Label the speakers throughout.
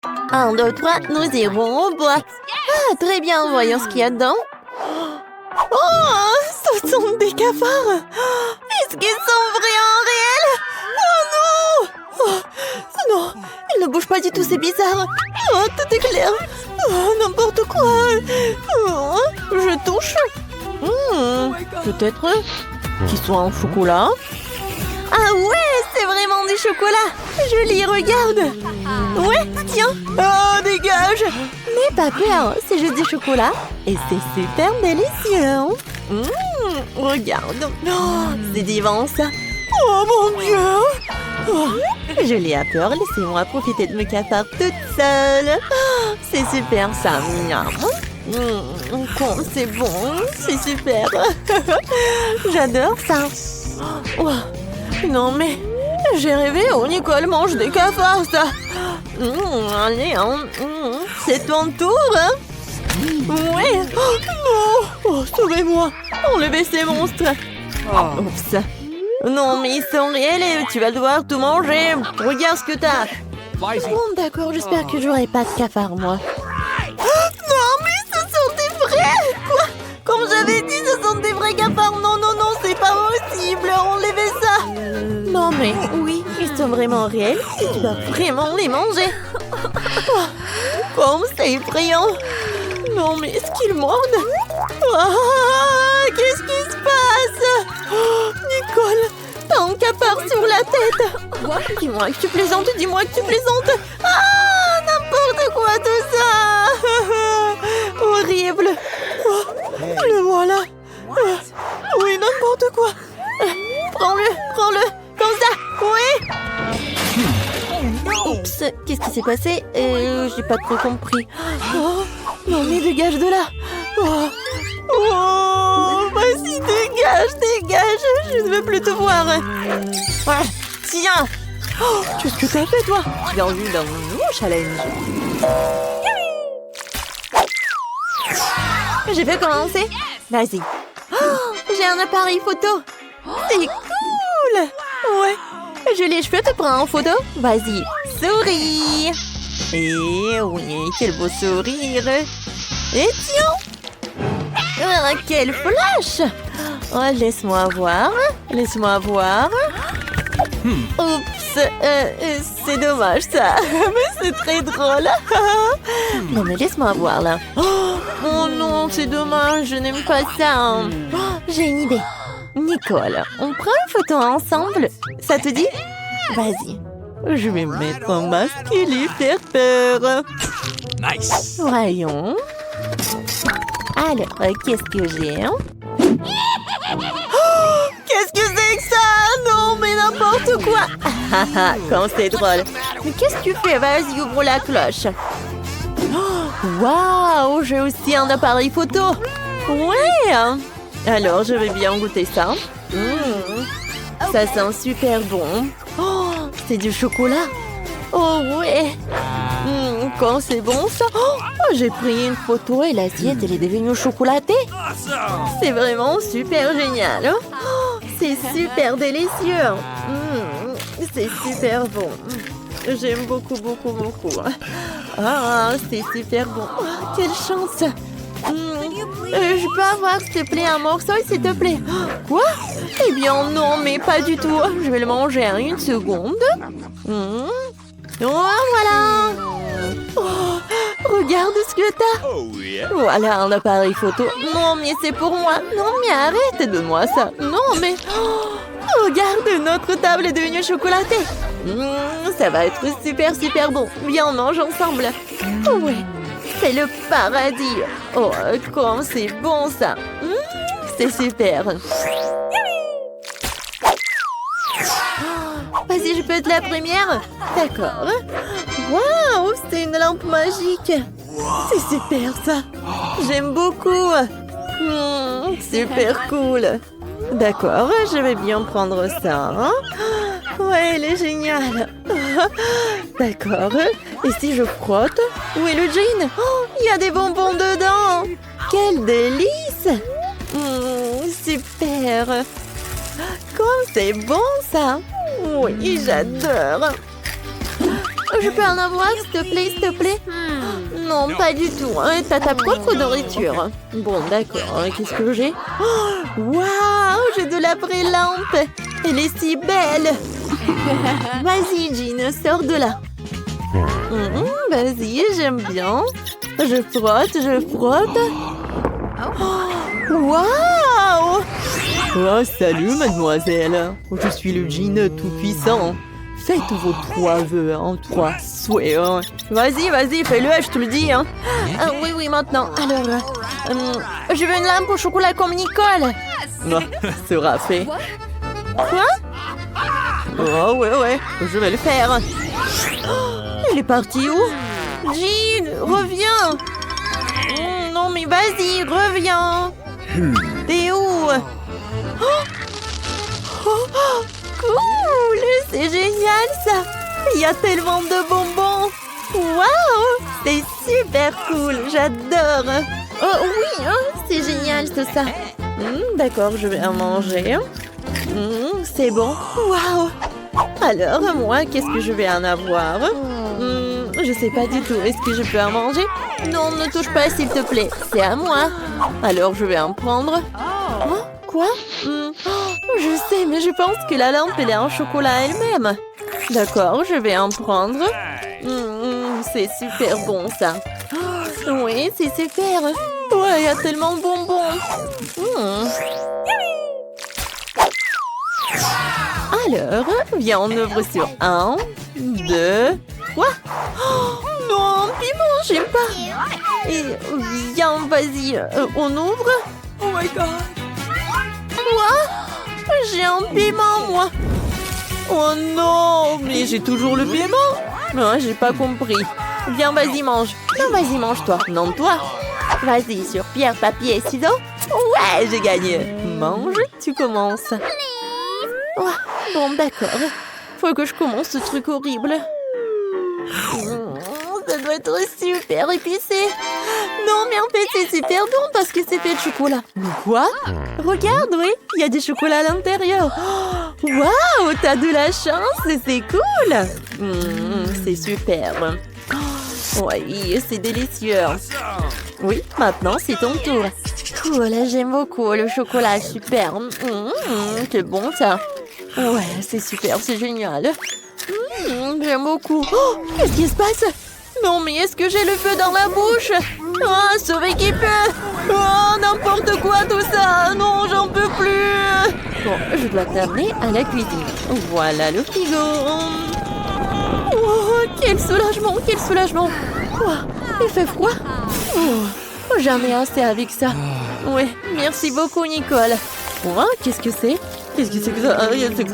Speaker 1: 1, 2, 3, nous irons au bois. Ah, très bien, voyons ce qu'il y a dedans. Oh, ce sont des cafards. Est-ce qu'ils sont vraiment réels? Oh non! Oh, non, ils ne bougent pas du tout, c'est bizarre. Oh, tout est clair. Oh, n'importe quoi. Oh, je touche. Peut-être qu'ils sont en chocolat. Ah ouais, c'est vraiment du chocolat. Joli, regarde. Ouais, tiens. Oh, dégage. N'aie pas peur, c'est juste du chocolat. Et c'est super délicieux. Regarde. Oh, c'est divin, ça. Oh, mon Dieu. Oh, je l'ai à peur. Laissez-moi profiter de mes cafards toute seule. Oh, c'est super, ça. C'est bon. C'est super. J'adore ça. Oh. Non mais, j'ai rêvé où Nicole mange des cafards, ça. Allez, c'est ton tour, hein. Ouais. Oh non. Oh, sauvez-moi. Enlevez ces monstres. Oups. Non mais ils sont réels et tu vas devoir tout manger. Regarde ce que t'as. Bon d'accord, j'espère que j'aurai pas de cafards, moi. Non mais ce sont des vrais. Quoi? Comme j'avais dit, ce sont des vrais cafards. Non, non, non, c'est pas possible. Enlevez ça. Non mais oui, ils sont vraiment réels et tu dois vraiment les manger. Oh, comme c'est effrayant. Non mais est-ce qu'ils mordent? Oh, qu'est-ce qui se passe? Oh, Nicole, t'as un cafard sur la tête. Dis-moi que tu plaisantes, dis-moi que tu plaisantes. Ah, n'importe quoi tout ça. Horrible. Oh, le voilà. Oui, n'importe quoi. Prends-le. Comme ça, oui. Oups, qu'est-ce qui s'est passé? J'ai pas trop compris. Oh, non mais dégage de là. Oh, vas-y, dégage. Je ne veux plus te voir. Ouais, tiens. Oh, qu'est-ce que t'as fait, toi? Bienvenue dans mon nouveau challenge. Je peux commencer? Vas-y. Oh, j'ai un appareil photo. C'est cool. Ouais. Je les cheveux te prends en photo. Vas-y, souris. Et oui, quel beau sourire. Et tiens. Ah, quel flash. Oh, laisse-moi voir. Oups, c'est dommage ça. Mais c'est très drôle. Non mais laisse-moi voir là. Oh non, c'est dommage, je n'aime pas ça. Oh, j'ai une idée. Nicole, on prend une photo ensemble. Ça te dit? Vas-y. Je vais mettre un masque et lui faire peur.
Speaker 2: Nice.
Speaker 1: Voyons. Alors, qu'est-ce que j'ai? Oh, qu'est-ce que c'est que ça? Non, mais n'importe quoi. Quand c'est drôle. Mais qu'est-ce que tu fais? Vas-y, ouvre la cloche. Waouh, j'ai aussi un appareil photo. Ouais. Alors, je vais bien goûter ça. Ça sent super bon. Oh, c'est du chocolat. Oh, ouais. Quand c'est bon, ça. Oh, j'ai pris une photo et l'assiette, elle est devenue chocolatée. C'est vraiment super génial. Oh, c'est super délicieux. C'est super bon. J'aime beaucoup. Ah, c'est super bon. Oh, quelle chance. Je peux avoir, s'il te plaît, un morceau, s'il te plaît? Quoi? Eh bien, non, mais pas du tout. Je vais le manger en une seconde. Oh, voilà. Oh, regarde ce que t'as. Voilà un appareil photo. Non, mais c'est pour moi. Non, mais arrête, donne-moi ça. Non, mais... Oh, regarde, notre table est devenue chocolatée. Ça va être super bon. Viens, on mange ensemble. Oh, ouais. C'est le paradis. Oh, comme c'est bon ça. C'est super. Vas-y, je peux être la première? D'accord. Waouh, c'est une lampe magique. C'est super ça. J'aime beaucoup. Super cool. D'accord, je vais bien prendre ça. Ouais, elle est géniale. D'accord. Et si je frotte? Où est le jean? Oh, il y a des bonbons dedans. Quel délice. Super. Comme c'est bon ça. Oui, j'adore. Je peux en avoir, s'il te plaît, s'il te plaît? Non, pas du tout. T'as ta propre nourriture. Bon, d'accord. Qu'est-ce que j'ai? Waouh, j'ai de la vraie lampe. Elle est si belle. Vas-y, Jean, sors de là. Vas-y, j'aime bien. Je frotte, je frotte. Waouh! Oh, salut, mademoiselle. Je suis le djinn tout-puissant. Faites vos 3 vœux, 3 souhaits. Vas-y, vas-y, fais-le, je te le dis. Oui, oui, maintenant. Alors, je veux une lampe au chocolat comme Nicole. Sera fait. Quoi? Oh, ouais, je vais le faire. Elle est partie où? Jean, reviens. Non, mais vas-y, reviens. T'es où? Cool! C'est génial, ça! Il y a tellement de bonbons! Waouh! C'est super cool! J'adore! Oh oui! C'est génial, tout ça! D'accord, je vais en manger. C'est bon! Waouh! Alors, moi, qu'est-ce que je vais en avoir? Je sais pas du tout. Est-ce que je peux en manger? Non, ne touche pas, s'il te plaît. C'est à moi. Alors, je vais en prendre. Quoi? Je sais, mais je pense que la lampe, elle est en chocolat elle-même. D'accord, je vais en prendre. C'est super bon, ça. Oui, c'est super. Ouais, il y a tellement de bonbons. Alors, viens, on ouvre sur 1, 2, 3. Non, piment, j'aime pas. Et viens, vas-y, on ouvre. Oh my God. Quoi? J'ai un piment, moi. Oh non, mais j'ai toujours le piment. Non, j'ai pas compris. Viens, vas-y, mange. Non, vas-y, mange-toi. Non, toi. Vas-y, sur pierre, papier, ciseaux. Ouais, j'ai gagné. Mange, tu commences. Oh, bon, d'accord. Faut que je commence ce truc horrible. Ça doit être super épicé. Non, mais en fait, c'est super bon parce que c'est fait de chocolat. Mais quoi? Regarde, oui, il y a du chocolat à l'intérieur. Waouh, t'as de la chance, c'est cool. C'est super. Oui, c'est délicieux. Oui, maintenant, c'est ton tour. Cool, j'aime beaucoup le chocolat, super. C'est bon, ça. Ouais, c'est super, c'est génial. J'aime beaucoup. Oh, qu'est-ce qui se passe? Non, mais est-ce que j'ai le feu dans la bouche? Oh, sauver qui peut. Oh, n'importe quoi tout ça. Non, j'en peux plus. Bon, je dois t'amener à la cuisine. Voilà le frigo. Oh, quel soulagement, quel soulagement. Oh, il fait froid. Oh, j'en ai assez avec ça. Oui, merci beaucoup, Nicole. Oh, qu'est-ce que c'est? Qu'est-ce que c'est que ça? C'est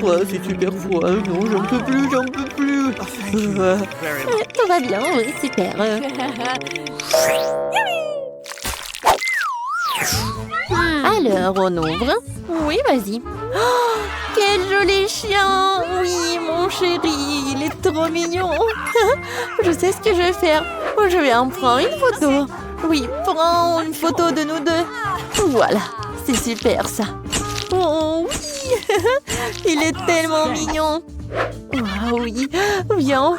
Speaker 1: froid, c'est super froid. Non, j'en peux plus, j'en peux plus. Tout va bien, oui, super. Alors, on ouvre. Oui, vas-y. Oh, quel joli chien. Oui, mon chéri, il est trop mignon. Je sais ce que je vais faire. Je vais en prendre une photo. Oui, prends une photo de nous deux. Voilà, c'est super ça. Oh oui, il est tellement mignon. Oh oui, viens,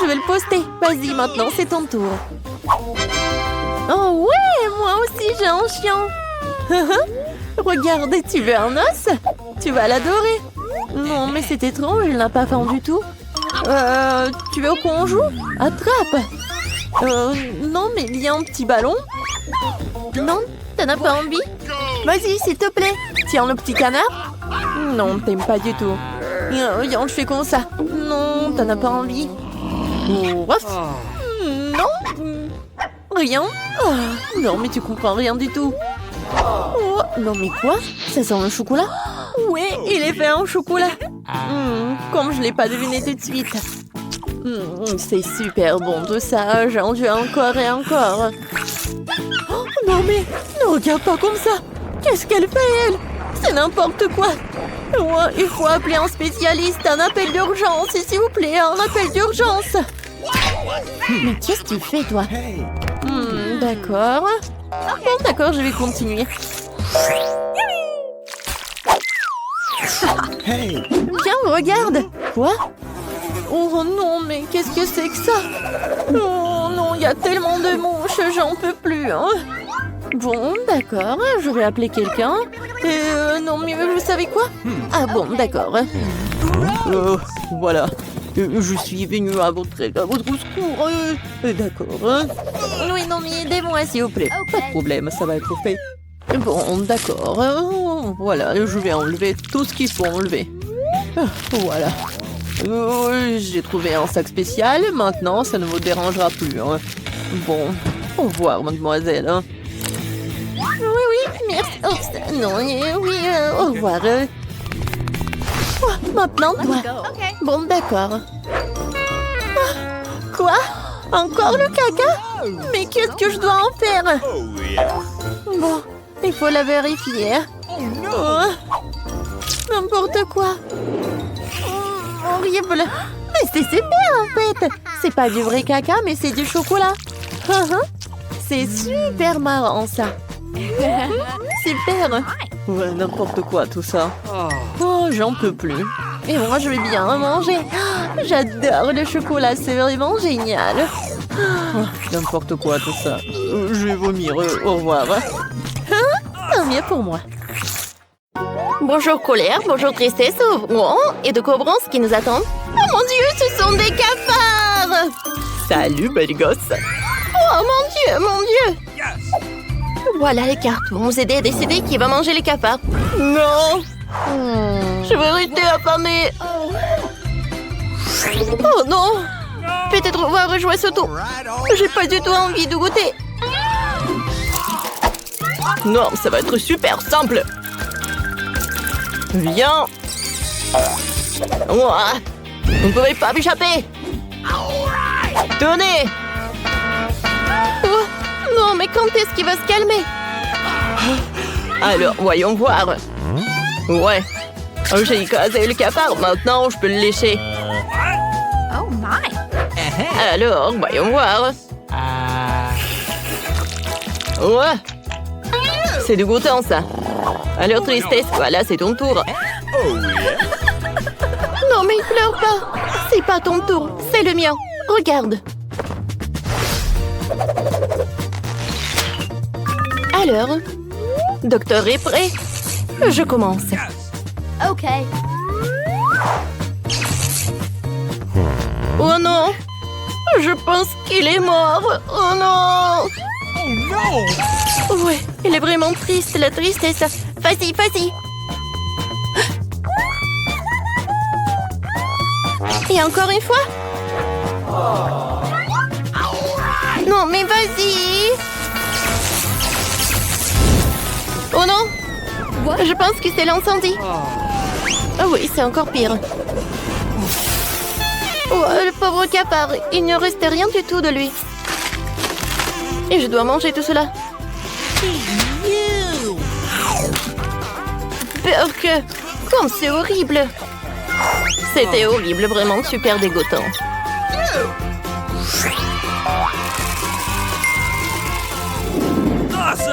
Speaker 1: je vais le poster. Vas-y, maintenant c'est ton tour. Oh ouais, moi aussi j'ai un chien. Regarde, tu veux un os? Tu vas l'adorer. Non, mais c'est étrange, il n'a pas faim du tout. Tu veux qu'on joue? Attrape. Non, mais il y a un petit ballon. Non, t'en as pas envie? Vas-y, s'il te plaît. Tiens, le petit canard. Non, t'aimes pas du tout. Viens, je fais comme ça. Non, t'en as pas envie. Non. Rien. Oh, non, mais tu comprends rien du tout. Oh, non, mais quoi? Ça sent le chocolat? Oui, il est fait en chocolat. Comme je l'ai pas deviné tout de suite. C'est super bon tout ça. J'en veux encore et encore. Oh, non, mais ne regarde pas comme ça. Qu'est-ce qu'elle fait, elle? C'est n'importe quoi. Oh, il faut appeler un spécialiste, un appel d'urgence, s'il vous plaît, un appel d'urgence. Mais qu'est-ce que tu fais, toi? D'accord. Bon, d'accord, je vais continuer. Tiens, regarde. Quoi? Oh non, mais qu'est-ce que c'est que ça? Oh non, il y a tellement de mouches, j'en peux plus. Hein. Bon, d'accord, je vais appeler quelqu'un. Non, mais vous savez quoi? Ah bon, d'accord. Voilà, je suis venue à votre secours. D'accord. Oui, non, mais aidez-moi, s'il vous plaît. Pas de problème, ça va être fait. Bon, d'accord. Voilà, je vais enlever tout ce qu'il faut enlever. Voilà. J'ai trouvé un sac spécial. Maintenant, ça ne vous dérangera plus. Hein. Bon, au revoir, mademoiselle. Hein. Oui, merci. Oh, non, oui, au revoir. Oh, maintenant, toi. Bon, d'accord. Quoi? Encore le caca? Mais qu'est-ce que je dois en faire? Bon, il faut la vérifier. Oh, n'importe quoi. Horrible. Mais c'est super en fait. C'est pas du vrai caca, mais c'est du chocolat. C'est super marrant ça. Super. Ouais, n'importe quoi tout ça. Oh, j'en peux plus. Et moi, je vais bien manger. J'adore le chocolat, c'est vraiment génial. N'importe quoi tout ça. Je vais vomir. Au revoir. Tant mieux pour moi. Bonjour colère, bonjour tristesse, ouvrons et découvrons ce qui nous attend. Oh mon Dieu, ce sont des cafards! Salut, belle gosse! Oh mon Dieu! Voilà les cartes, vous aider à décider qui va manger les cafards. Non! Je vais rester affamée. Oh non! Peut-être on va rejouer ce tour. J'ai pas du tout envie de goûter. Non, ça va être super simple. Viens. Moi, vous ne pouvez pas m'échapper. Tenez. Oh, non, mais quand est-ce qu'il va se calmer? Alors, voyons voir. Ouais. J'ai écrasé le cafard, maintenant je peux le lécher.
Speaker 2: Oh my!
Speaker 1: Alors, voyons voir. Ouais. C'est dégoûtant ça. Alors tristesse, voilà, c'est ton tour. Non mais pleure pas. C'est pas ton tour, c'est le mien. Regarde. Alors, docteur est prêt? Je commence.
Speaker 2: Ok.
Speaker 1: Oh non! Je pense qu'il est mort. Oh non! Ouais, il est vraiment triste, la tristesse. Vas-y, vas-y. Et encore une fois? Non, mais vas-y! Oh non! Je pense que c'est l'incendie. Ah oui, c'est encore pire. Oh, le pauvre cafard, il ne reste rien du tout de lui. Et je dois manger tout cela. Burk, comme c'est horrible. C'était horrible, vraiment super dégoûtant.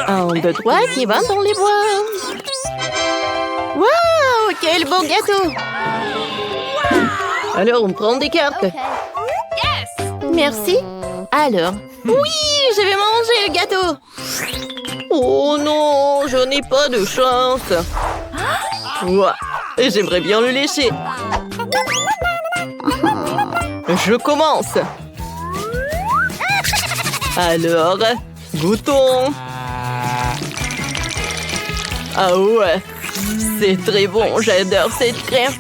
Speaker 1: Un, deux, trois, qui va dans les bois. Waouh, quel beau gâteau. Alors, on prend des cartes.
Speaker 2: Yes!
Speaker 1: Merci. Alors, oui, je vais manger le gâteau. Oh non, je n'ai pas de chance. Ouah, j'aimerais bien le lécher. Je commence. Alors, goûtons. Ah ouais, c'est très bon, j'adore cette crème.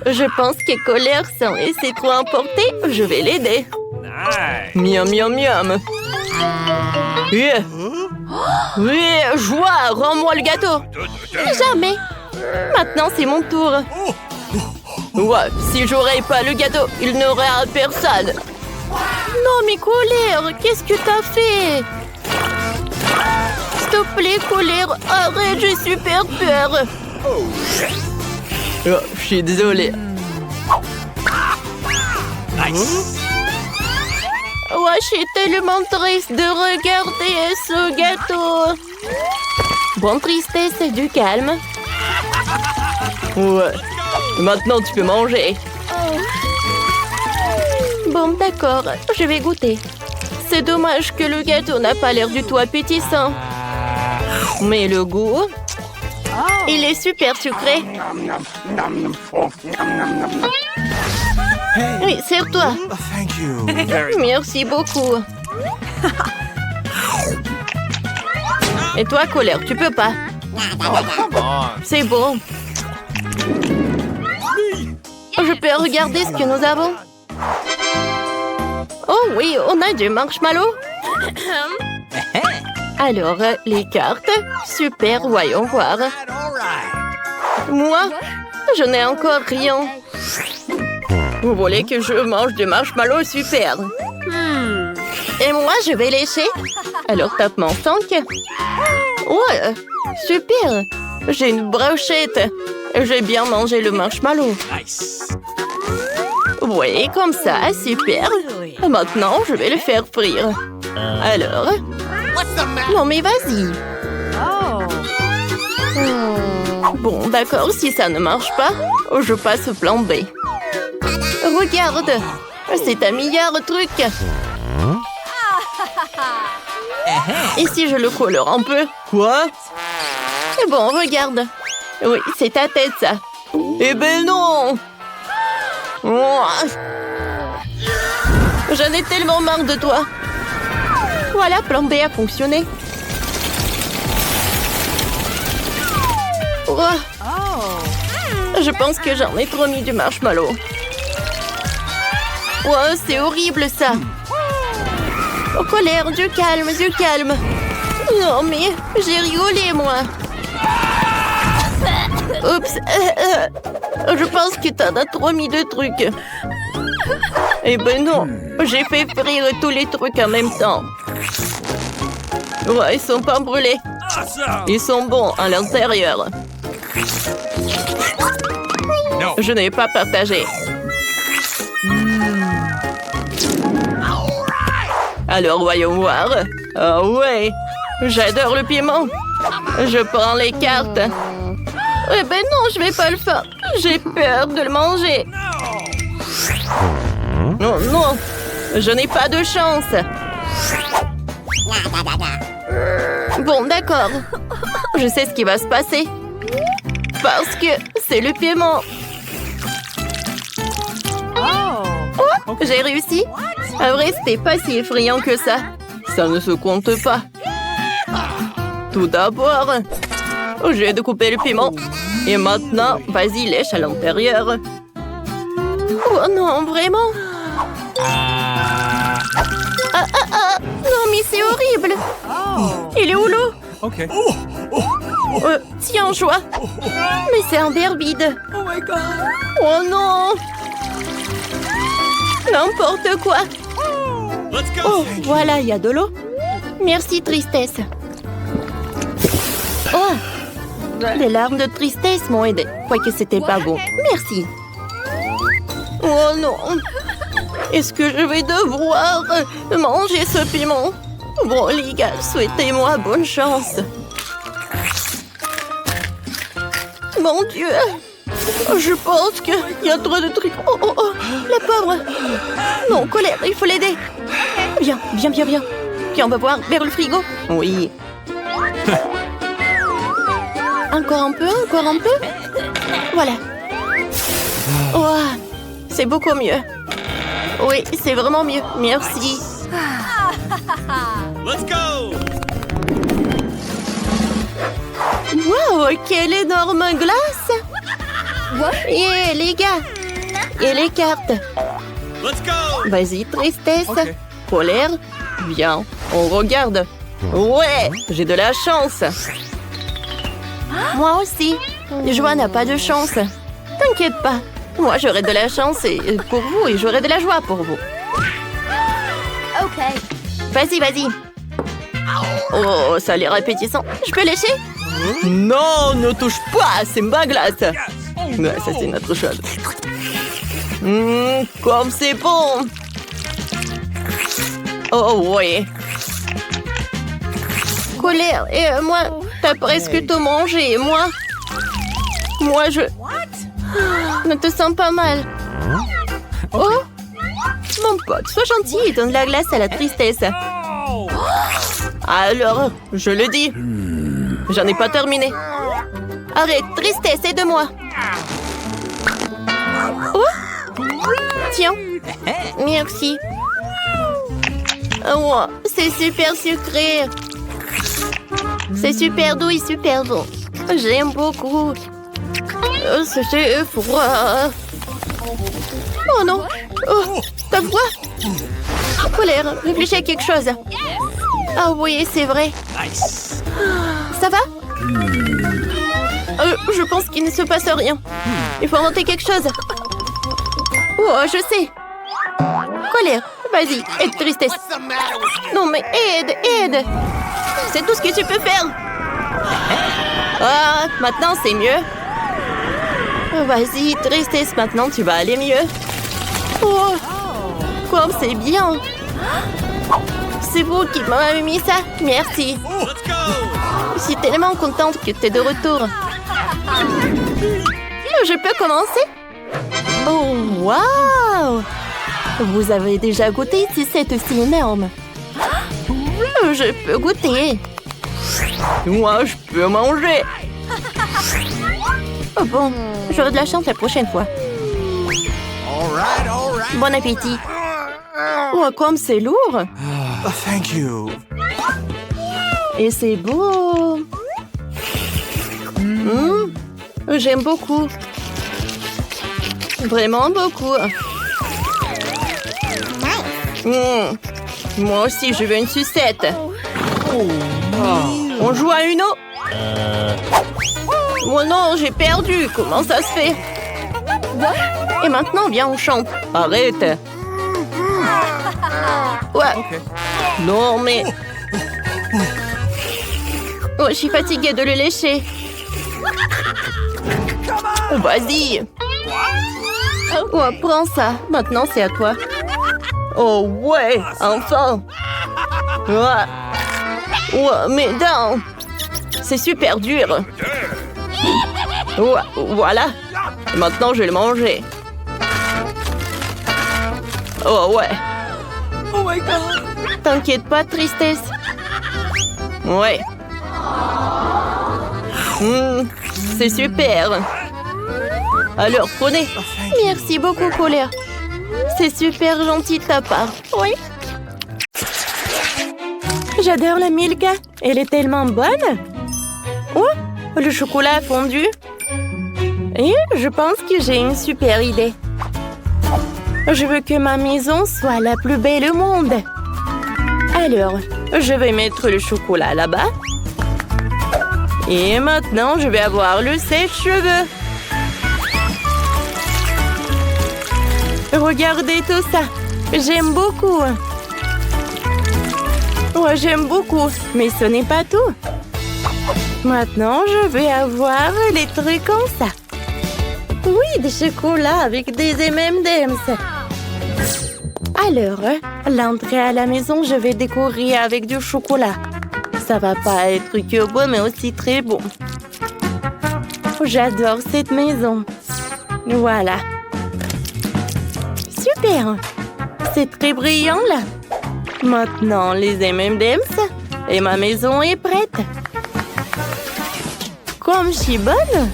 Speaker 1: Je pense que colère s'en laisser trop emporter, je vais l'aider. Miam, miam, miam. Oui, joie, rends-moi le gâteau. Jamais. Maintenant, c'est mon tour. Ouais, si j'aurais pas le gâteau, il n'aurait personne. Non, mais colère, qu'est-ce que t'as fait? S'il te plaît, colère, arrête, j'ai super peur. Oh, je suis désolée. Ouais, je suis tellement triste de regarder ce gâteau. Bon, tristesse, du calme. Ouais. Maintenant, tu peux manger. Bon, d'accord, je vais goûter. C'est dommage que le gâteau n'a pas l'air du tout appétissant. Mais le goût, il est super sucré. Oui, sers-toi.
Speaker 3: Thank you.
Speaker 1: Merci beaucoup. Et toi, colère, tu peux pas. C'est bon. Je peux regarder ce que nous avons? Oh oui, on a du marshmallow. Alors, les cartes. Super, voyons voir. Moi, je n'ai encore rien. Vous voulez que je mange du marshmallow? Super. Et moi, je vais lécher. Alors, tape mon tank. Ouais, super. J'ai une brochette. J'ai bien mangé le marshmallow.
Speaker 3: Nice.
Speaker 1: Oui, comme ça, super. Maintenant, je vais le faire frire. Alors... Non, mais vas-y. Bon, d'accord, si ça ne marche pas, je passe au plan B. Regarde, c'est un meilleur truc. Et si je le colore un peu? Quoi? Bon, regarde. Oui, c'est ta tête, ça. Eh ben non! J'en ai tellement marre de toi. Voilà, plan B a fonctionné. Je pense que j'en ai trop mis du marshmallow. C'est horrible, ça. Oh, colère, du calme, du calme. Non, mais j'ai rigolé, moi. Oups. Je pense que t'en as trop mis de trucs. Eh ben non, j'ai fait frire tous les trucs en même temps. Ouais, ils sont pas brûlés. Ils sont bons à l'intérieur. Je n'ai pas partagé. Alors, voyons voir. Ah ouais, j'adore le piment. Je prends les cartes. Eh ben non, je vais pas le faire. J'ai peur de le manger. Non, non, je n'ai pas de chance. Bon, d'accord. Je sais ce qui va se passer. Parce que c'est le piment. Oh, j'ai réussi. En vrai, c'était pas si effrayant que ça. Ça ne se compte pas. Tout d'abord, je vais découper le piment. Et maintenant, vas-y, lèche à l'intérieur. Oh non, vraiment? Non, mais c'est horrible. Il est où l'eau?
Speaker 3: Okay.
Speaker 1: Tiens, joie. Mais c'est un verre vide. Oh non. N'importe quoi.
Speaker 3: Let's go.
Speaker 1: Oh, voilà, il y a de l'eau. Merci, tristesse. Oh, des larmes de tristesse m'ont aidé. Quoique c'était pas bon. Merci. Oh non. Est-ce que je vais devoir manger ce piment? Bon, les gars, souhaitez-moi bonne chance. Mon Dieu. Je pense qu'il y a trop de trucs. Oh, la pauvre. Non, colère, il faut l'aider. Viens. Viens, on va voir vers le frigo. Oui. Encore un peu. Voilà. Oh, c'est beaucoup mieux. Oui, c'est vraiment mieux. Merci.
Speaker 3: Let's go.
Speaker 1: Wow, quelle énorme glace. Yeah, les gars. Et les cartes.
Speaker 3: Let's go.
Speaker 1: Vas-y, tristesse.
Speaker 3: Ok.
Speaker 1: Colère. Viens, on regarde. Ouais, j'ai de la chance. Moi aussi. Joie n'a pas de chance. T'inquiète pas. Moi, j'aurai de la chance pour vous et j'aurai de la joie pour vous.
Speaker 2: Okay.
Speaker 1: Vas-y. Oh, ça a l'air appétissant. Je peux lécher? Non, ne touche pas, c'est ma glace. Ouais, ça, c'est notre chose. Comme c'est bon. Oh, oui. Colère, et moi, t'as presque tout mangé, et moi, je... Ne te sens pas mal. Oh, Mon pote, sois gentil et donne la glace à la tristesse. Alors, je le dis. J'en ai pas terminé. Arrête, tristesse, aide-moi. Oh, tiens. Merci. Oh, c'est super sucré. C'est super doux et super bon. J'aime beaucoup. C'est froid. Oh non. Oh, t'as froid? Colère, réfléchis à quelque chose. Ah oui, c'est vrai. Ça va? Je pense qu'il ne se passe rien. Il faut inventer quelque chose. Oh, je sais. Colère, vas-y, aide tristesse. Non mais aide. C'est tout ce que tu peux faire. Ah, maintenant c'est mieux. Vas-y, tristesse, maintenant tu vas aller mieux. Oh, comme c'est bien. C'est vous qui m'avez mis ça. Merci.
Speaker 3: Let's go.
Speaker 1: Je suis tellement contente que tu es de retour. Je peux commencer? Oh, waouh! Vous avez déjà goûté si c'est aussi énorme. Je peux goûter. Moi, je peux manger. Oh bon, j'aurai de la chance la prochaine fois.
Speaker 3: All right.
Speaker 1: Bon appétit. Oh, comme c'est lourd.
Speaker 3: Thank you.
Speaker 1: Et c'est beau. J'aime beaucoup. Vraiment beaucoup. Moi aussi, je veux une sucette. On joue à Uno? Oh non, j'ai perdu. Comment ça se fait? Et maintenant, viens, on chante. Arrête. Ouais. Non, mais... Oh, je suis fatiguée de le lécher. Oh, vas-y. Oh, prends ça. Maintenant, c'est à toi. Oh, ouais, enfin. Ouais, mes dents. C'est super dur. Ouais, voilà. Maintenant, je vais le manger. Oh, ouais. Oh my God. T'inquiète pas, tristesse. Ouais. C'est super. Alors, prenez. Merci beaucoup, Colère. C'est super gentil de ta part. Oui. J'adore la Milka. Elle est tellement bonne. Oh, le chocolat a fondu. Et je pense que j'ai une super idée. Je veux que ma maison soit la plus belle au monde. Alors, je vais mettre le chocolat là-bas. Et maintenant, je vais avoir le sèche-cheveux. Regardez tout ça. J'aime beaucoup. Ouais, j'aime beaucoup. Mais ce n'est pas tout. Maintenant, je vais avoir les trucs comme ça. Oui, des chocolats avec des M&M's. Alors, l'entrée à la maison, je vais décorer avec du chocolat. Ça va pas être que beau, mais aussi très bon. J'adore cette maison. Voilà. Super. C'est très brillant, là. Maintenant, les M&M's et ma maison est prête. Comme je suis bonne.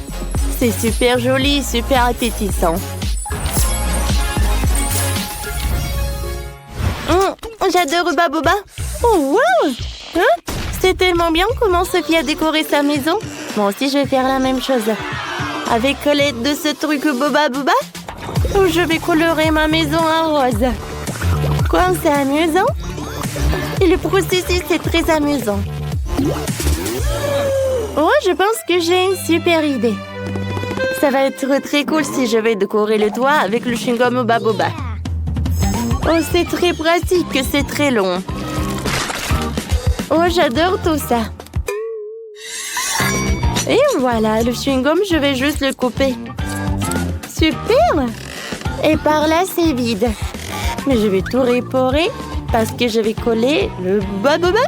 Speaker 1: C'est super joli, super appétissant. J'adore Baboba. Oh, wow! Hein? C'est tellement bien comment Sophie a décoré sa maison. Moi aussi, je vais faire la même chose. Avec l'aide de ce truc Boba Boba, je vais colorer ma maison en rose. Comme c'est amusant. Et le processus est très amusant. Oh, je pense que j'ai une super idée. Ça va être très cool si je vais décorer le toit avec le chewing-gum Baboba. Oh, c'est très pratique, c'est très long. Oh, j'adore tout ça. Et voilà, le chewing-gum, je vais juste le couper. Super! Et par là, c'est vide. Mais je vais tout réparer parce que je vais coller le Baboba.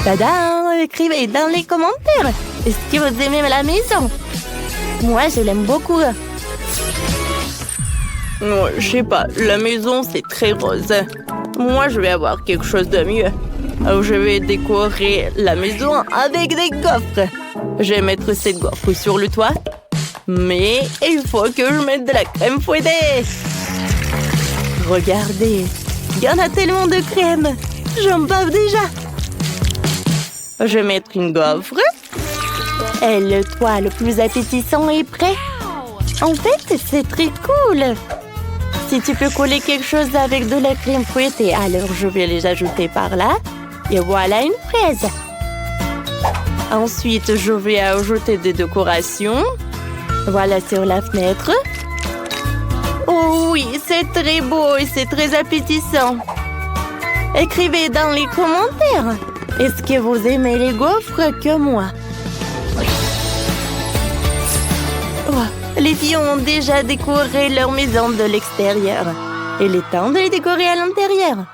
Speaker 1: Tadam! Écrivez dans les commentaires. Est-ce que vous aimez la maison? Moi, je l'aime beaucoup. Oh, je sais pas, la maison c'est très rose. Moi je vais avoir quelque chose de mieux. Je vais décorer la maison avec des gaufres. Je vais mettre cette gaufre sur le toit. Mais il faut que je mette de la crème fouettée. Regardez, il y en a tellement de crème. J'en bave déjà. Je vais mettre une gaufre. Et le toit le plus appétissant est prêt. En fait, c'est très cool. Si tu peux coller quelque chose avec de la crème fouettée, alors je vais les ajouter par là. Et voilà une fraise. Ensuite, je vais ajouter des décorations. Voilà sur la fenêtre. Oh oui, c'est très beau et c'est très appétissant. Écrivez dans les commentaires. Est-ce que vous aimez les gaufres que moi? Oh, les filles ont déjà décoré leur maison de l'extérieur. Il est temps de les décorer à l'intérieur.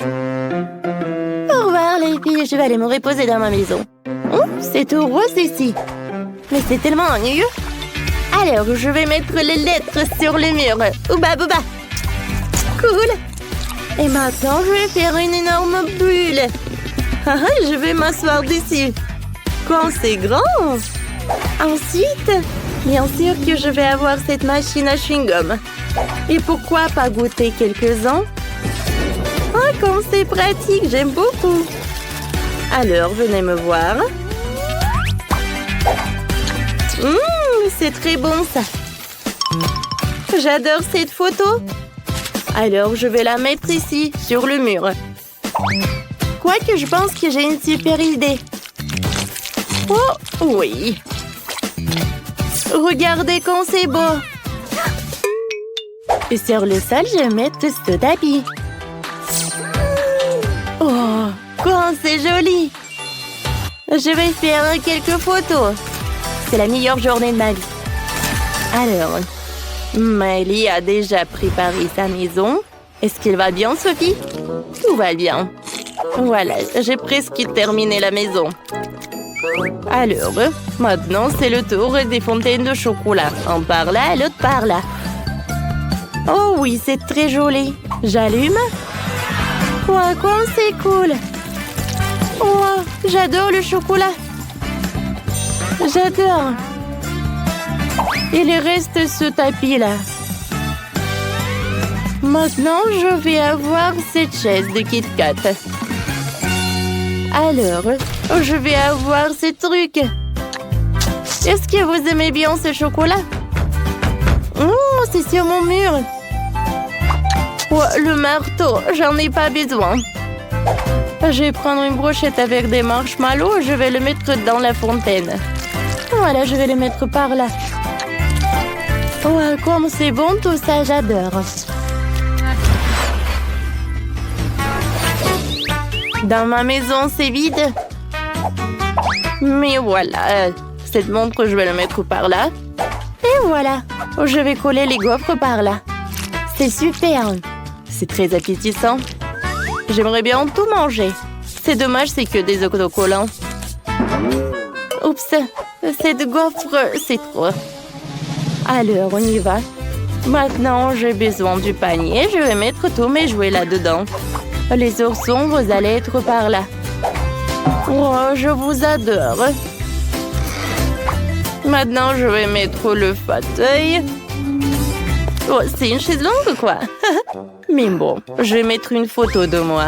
Speaker 1: Au revoir les filles, je vais aller me reposer dans ma maison. Oh, c'est tout rose ici. Mais c'est tellement ennuyeux. Alors, je vais mettre les lettres sur le mur. Ouba bouba. Cool. Et maintenant, je vais faire une énorme bulle. Je vais m'asseoir dessus. Quand c'est grand. Ensuite, bien sûr que je vais avoir cette machine à chewing-gum. Et pourquoi pas goûter quelques-uns? Oh, comme c'est pratique, j'aime beaucoup. Alors, venez me voir. C'est très bon, ça. J'adore cette photo. Alors, je vais la mettre ici, sur le mur. Quoique, je pense que j'ai une super idée. Oh, oui. Regardez comme c'est beau. Et sur le sol, je vais mettre ce tapis. Oh, comme c'est joli. Je vais faire quelques photos. C'est la meilleure journée de ma vie. Alors, Miley a déjà préparé sa maison. Est-ce qu'il va bien, Sophie? Tout va bien. Voilà, j'ai presque terminé la maison. Alors, maintenant, c'est le tour des fontaines de chocolat. Un par là et l'autre par là. Oh oui, c'est très joli. J'allume. Wow, comme c'est cool. Wow, j'adore le chocolat. J'adore. Il reste ce tapis-là. Maintenant, je vais avoir cette chaise de Kit Kat. Alors, je vais avoir ces trucs. Est-ce que vous aimez bien ce chocolat? Oh, c'est sur mon mur. Oh, le marteau, j'en ai pas besoin. Je vais prendre une brochette avec des marshmallows et je vais le mettre dans la fontaine. Voilà, je vais le mettre par là. Oh, comme c'est bon tout ça, j'adore. Dans ma maison, c'est vide. Mais voilà, cette montre, je vais la mettre par là. Et voilà, je vais coller les gaufres par là. C'est super. C'est très appétissant. J'aimerais bien tout manger. C'est dommage, c'est que des autocollants. Oups, cette gaufre, c'est trop. Alors, on y va. Maintenant, j'ai besoin du panier. Je vais mettre tous mes jouets là-dedans. Les oursons, vous allez être par là. Oh, je vous adore. Maintenant, je vais mettre le fauteuil. Oh, c'est une chaise longue, quoi. Mais bon, je vais mettre une photo de moi.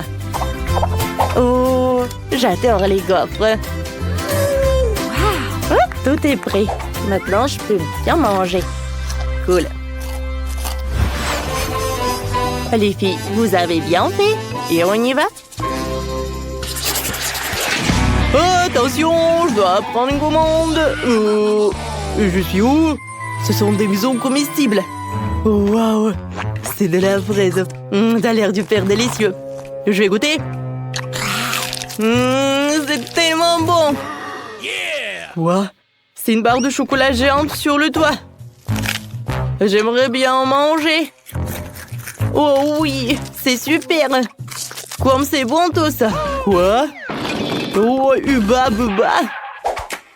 Speaker 1: Oh, j'adore les gaufres. Oh, tout est prêt. Maintenant, je peux bien manger. Cool. Les filles, vous avez bien fait. Et on y va. Attention, je dois prendre une commande. Je suis où? Ce sont des maisons comestibles. Oh, waouh, c'est de la fraise. Ça a l'air super délicieux. Je vais goûter. C'est tellement bon. Wow, c'est une barre de chocolat géante sur le toit. J'aimerais bien en manger. Oh oui, c'est super. Comme c'est bon tout ça. Quoi? Oh, uba buba.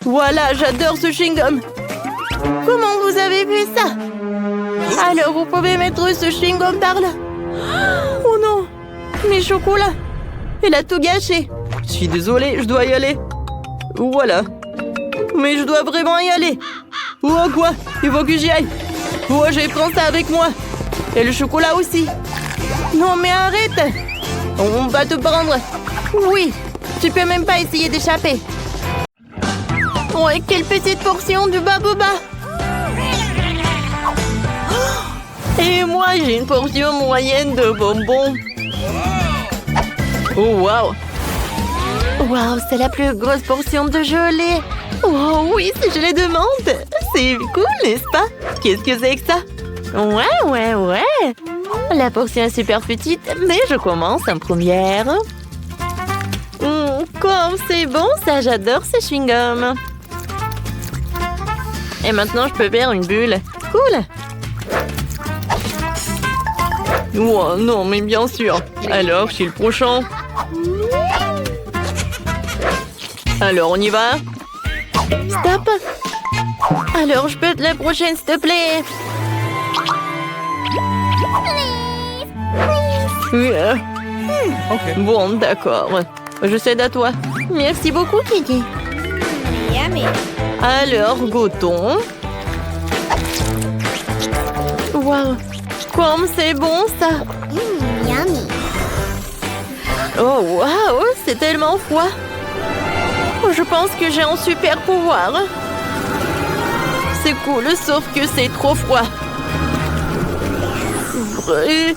Speaker 1: Voilà, j'adore ce chewing-gum. Comment vous avez vu ça? Alors, vous pouvez mettre ce chewing-gum par là. Oh non, mes chocolats. Elle a tout gâché. Je suis désolée, je dois y aller. Voilà. Mais je dois vraiment y aller. Oh quoi? Il faut que j'y aille. Oh, je vais prendre ça avec moi. Et le chocolat aussi. Non mais arrête. On va te prendre. Oui, tu peux même pas essayer d'échapper. Ouais, quelle petite portion de baboba. Et moi, j'ai une portion moyenne de bonbons. Oh, waouh! Waouh, c'est la plus grosse portion de gelée. Oh oui, c'est gelée de menthe. C'est cool, n'est-ce pas? Qu'est-ce que c'est que ça? Ouais. La portion est super petite, mais je commence en première. Comme c'est bon, ça, j'adore ces chewing-gums. Et maintenant, je peux faire une bulle. Cool! Oh non, mais bien sûr. Alors, je suis le prochain. Alors, on y va? Stop! Alors, je peux être la prochaine, s'il te plaît?
Speaker 3: Okay.
Speaker 1: Bon, d'accord. Je cède à toi. Merci beaucoup, Kiki.
Speaker 2: Yummy.
Speaker 1: Alors, goûtons. Waouh! Comme c'est bon, ça!
Speaker 2: Yummy.
Speaker 1: Oh, waouh! C'est tellement froid! Je pense que j'ai un super pouvoir. C'est cool, sauf que c'est trop froid. Vrai.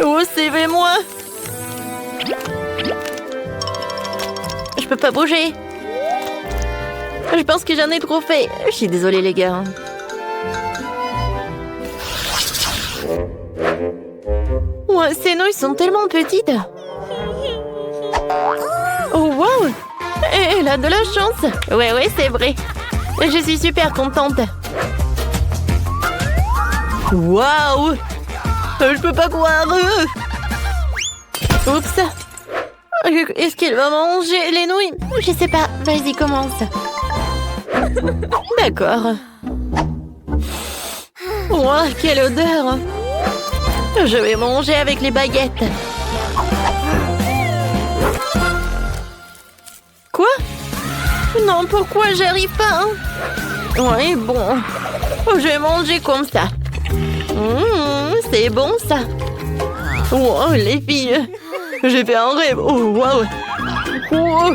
Speaker 1: Oh, suivez-moi! Je peux pas bouger. Je pense que j'en ai trop fait. Je suis désolée, les gars. Ouais, ces nouilles sont tellement petites. Oh, wow! Elle a de la chance. Ouais, c'est vrai. Je suis super contente. Waouh! Je peux pas croire. Oups. Est-ce qu'elle va manger les nouilles? Je sais pas. Vas-y, commence. D'accord. Wow, quelle odeur! Je vais manger avec les baguettes. Quoi? Non, pourquoi j'arrive pas? Oui, bon. Je vais manger comme ça. C'est bon, ça. Wow, les filles. J'ai fait un rêve. Oh, wow. Oh,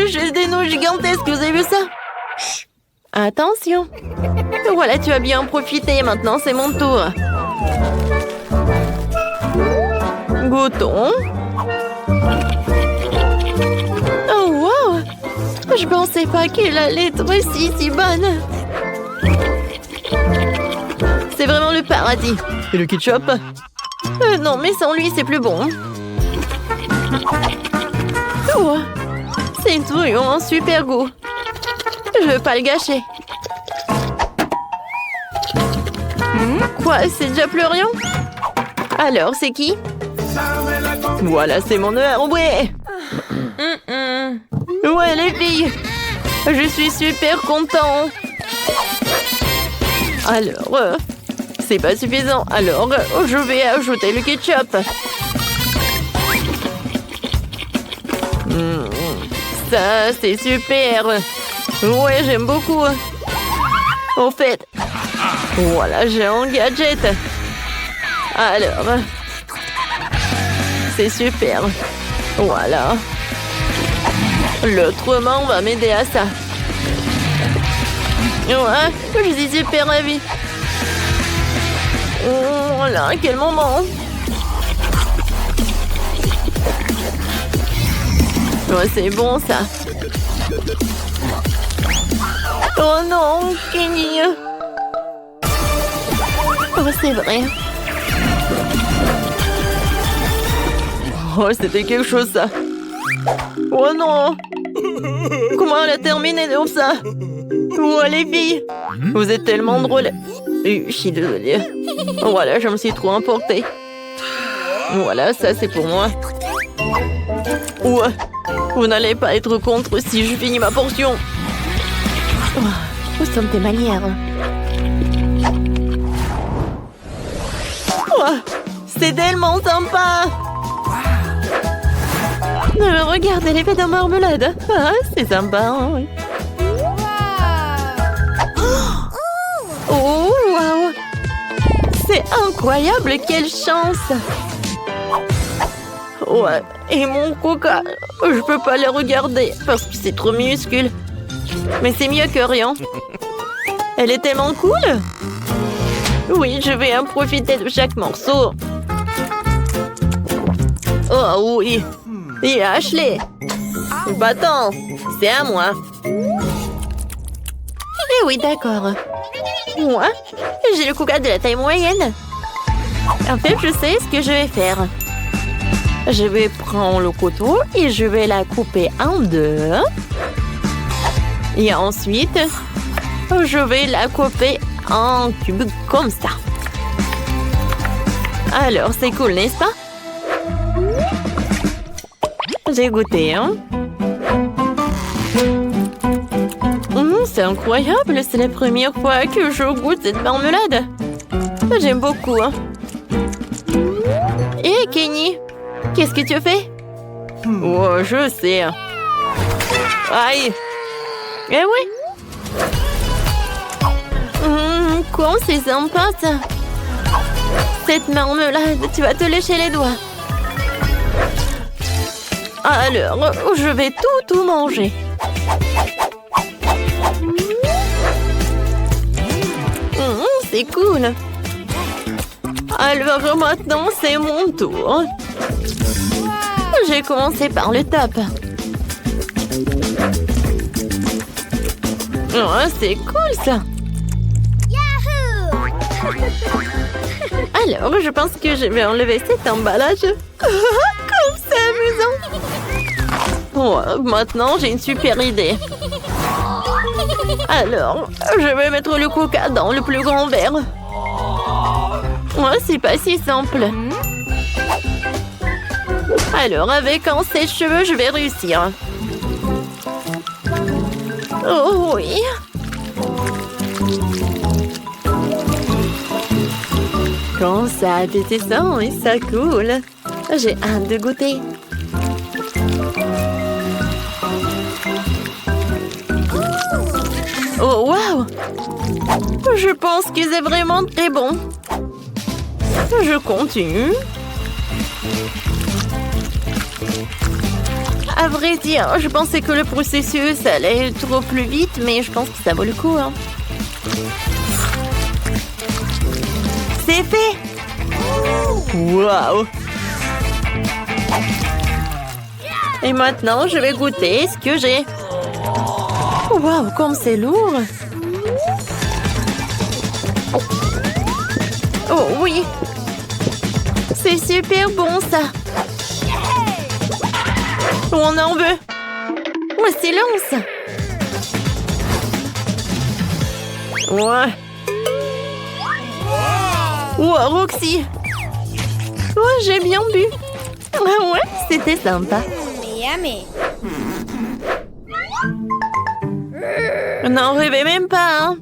Speaker 1: j'ai des nouilles gigantesques. Vous avez vu ça? Chut. Attention. Voilà, tu as bien profité. Maintenant, c'est mon tour. Goûtons. Oh, wow! Je pensais pas qu'elle allait être si bonne. C'est vraiment le paradis. Et le ketchup? Non, mais sans lui, c'est plus bon. Oh, c'est vraiment un super goût. Je veux pas le gâcher. Quoi, c'est déjà plus rien? Alors, c'est qui? Voilà, c'est mon heure, ouais! Ouais, les filles! Je suis super content! Alors, c'est pas suffisant. Alors, je vais ajouter le ketchup. Ça, c'est super! Ouais, j'aime beaucoup. Au fait, voilà, j'ai un gadget. Alors, c'est super. Voilà. L'autre main va m'aider à ça. Ouais, je suis super ravie. Oh là, quel moment. Ouais, c'est bon ça. Oh non, Kenny. Oh, c'est vrai. Oh, c'était quelque chose, ça. Oh non! Comment elle a terminé comme ça? Oh, les filles! Vous êtes tellement drôles. Je suis désolée. Voilà, je me suis trop emportée. Voilà, ça, c'est pour moi. Ouais, vous n'allez pas être contre si je finis ma portion. Oh, où sont tes manières? Ouah, c'est tellement sympa. Regardez l'effet de marmelade. Ah, c'est sympa. Hein. Oh, wow. C'est incroyable, quelle chance. Ouais, et mon coca, je peux pas le regarder parce que c'est trop minuscule. Mais c'est mieux que rien. Elle est tellement cool. Oui, je vais en profiter de chaque morceau. Oh oui. Et Ashley. Bâton, c'est à moi. Eh oui, d'accord. Moi, j'ai le coca de la taille moyenne. En fait, je sais ce que je vais faire. Je vais prendre le couteau et je vais la couper en deux. Et ensuite, je vais la couper en cubes comme ça. Alors, c'est cool, n'est-ce pas? J'ai goûté, hein? C'est incroyable, c'est la première fois que je goûte cette marmelade. J'aime beaucoup, hein? Hé, Kenny, qu'est-ce que tu fais? Oh, je sais. Aïe! Eh oui! Quoi, c'est sympa, ça! Cette marmelade, tu vas te lécher les doigts. Alors, je vais tout manger. C'est cool. Alors maintenant, c'est mon tour. J'ai commencé par le top. Oh, c'est cool ça. Alors, je pense que je vais enlever cet emballage. Comme c'est amusant. Oh, maintenant, j'ai une super idée. Alors, je vais mettre le coca dans le plus grand verre. Ouais, c'est pas si simple. Alors, avec un sèche-cheveux, je vais réussir. Oh oui. Quand ça a été ça et ça coule. J'ai hâte de goûter. Oh, waouh! Je pense que c'est vraiment très bon. Je continue. À vrai dire, je pensais que le processus allait trop plus vite, mais je pense que ça vaut le coup. Hein. C'est fait! Waouh! Et maintenant, je vais goûter ce que j'ai. Waouh, comme c'est lourd! Oh oui! C'est super bon, ça! On en veut! Oh, silence! Ouais! Oh, Roxy! Oh, j'ai bien bu! Ouais, c'était sympa!
Speaker 2: Yummy.
Speaker 1: N'en rêvez même pas, hein?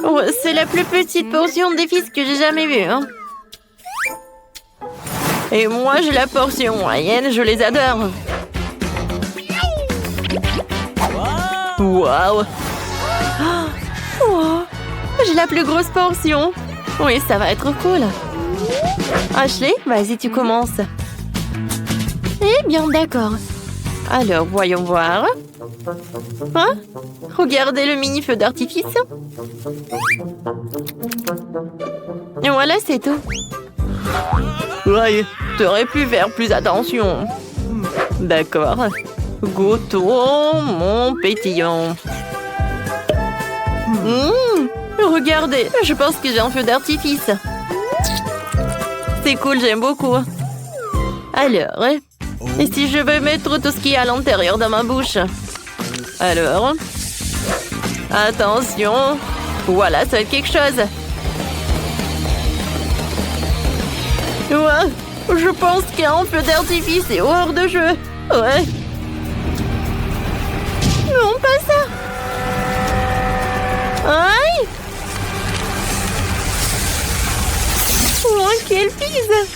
Speaker 1: Oh, c'est la plus petite portion des fils que j'ai jamais vue, hein? Et moi, j'ai la portion moyenne, je les adore. Waouh! Oh, j'ai la plus grosse portion. Oui, ça va être cool. Ashley, vas-y, tu commences. Eh bien, d'accord. Alors, voyons voir. Hein? Regardez le mini feu d'artifice. Et voilà, c'est tout. Ouais, t'aurais pu faire plus attention. D'accord. Goûtons mon pétillant. Regardez, je pense que j'ai un feu d'artifice. C'est cool, j'aime beaucoup. Alors, et si je veux mettre tout ce qui est à l'intérieur de ma bouche? Alors, attention. Voilà, ça va être quelque chose. Ouais, je pense qu'un feu d'artifice est hors de jeu. Ouais. Non, pas ça. Aïe! Oh, quelle pise!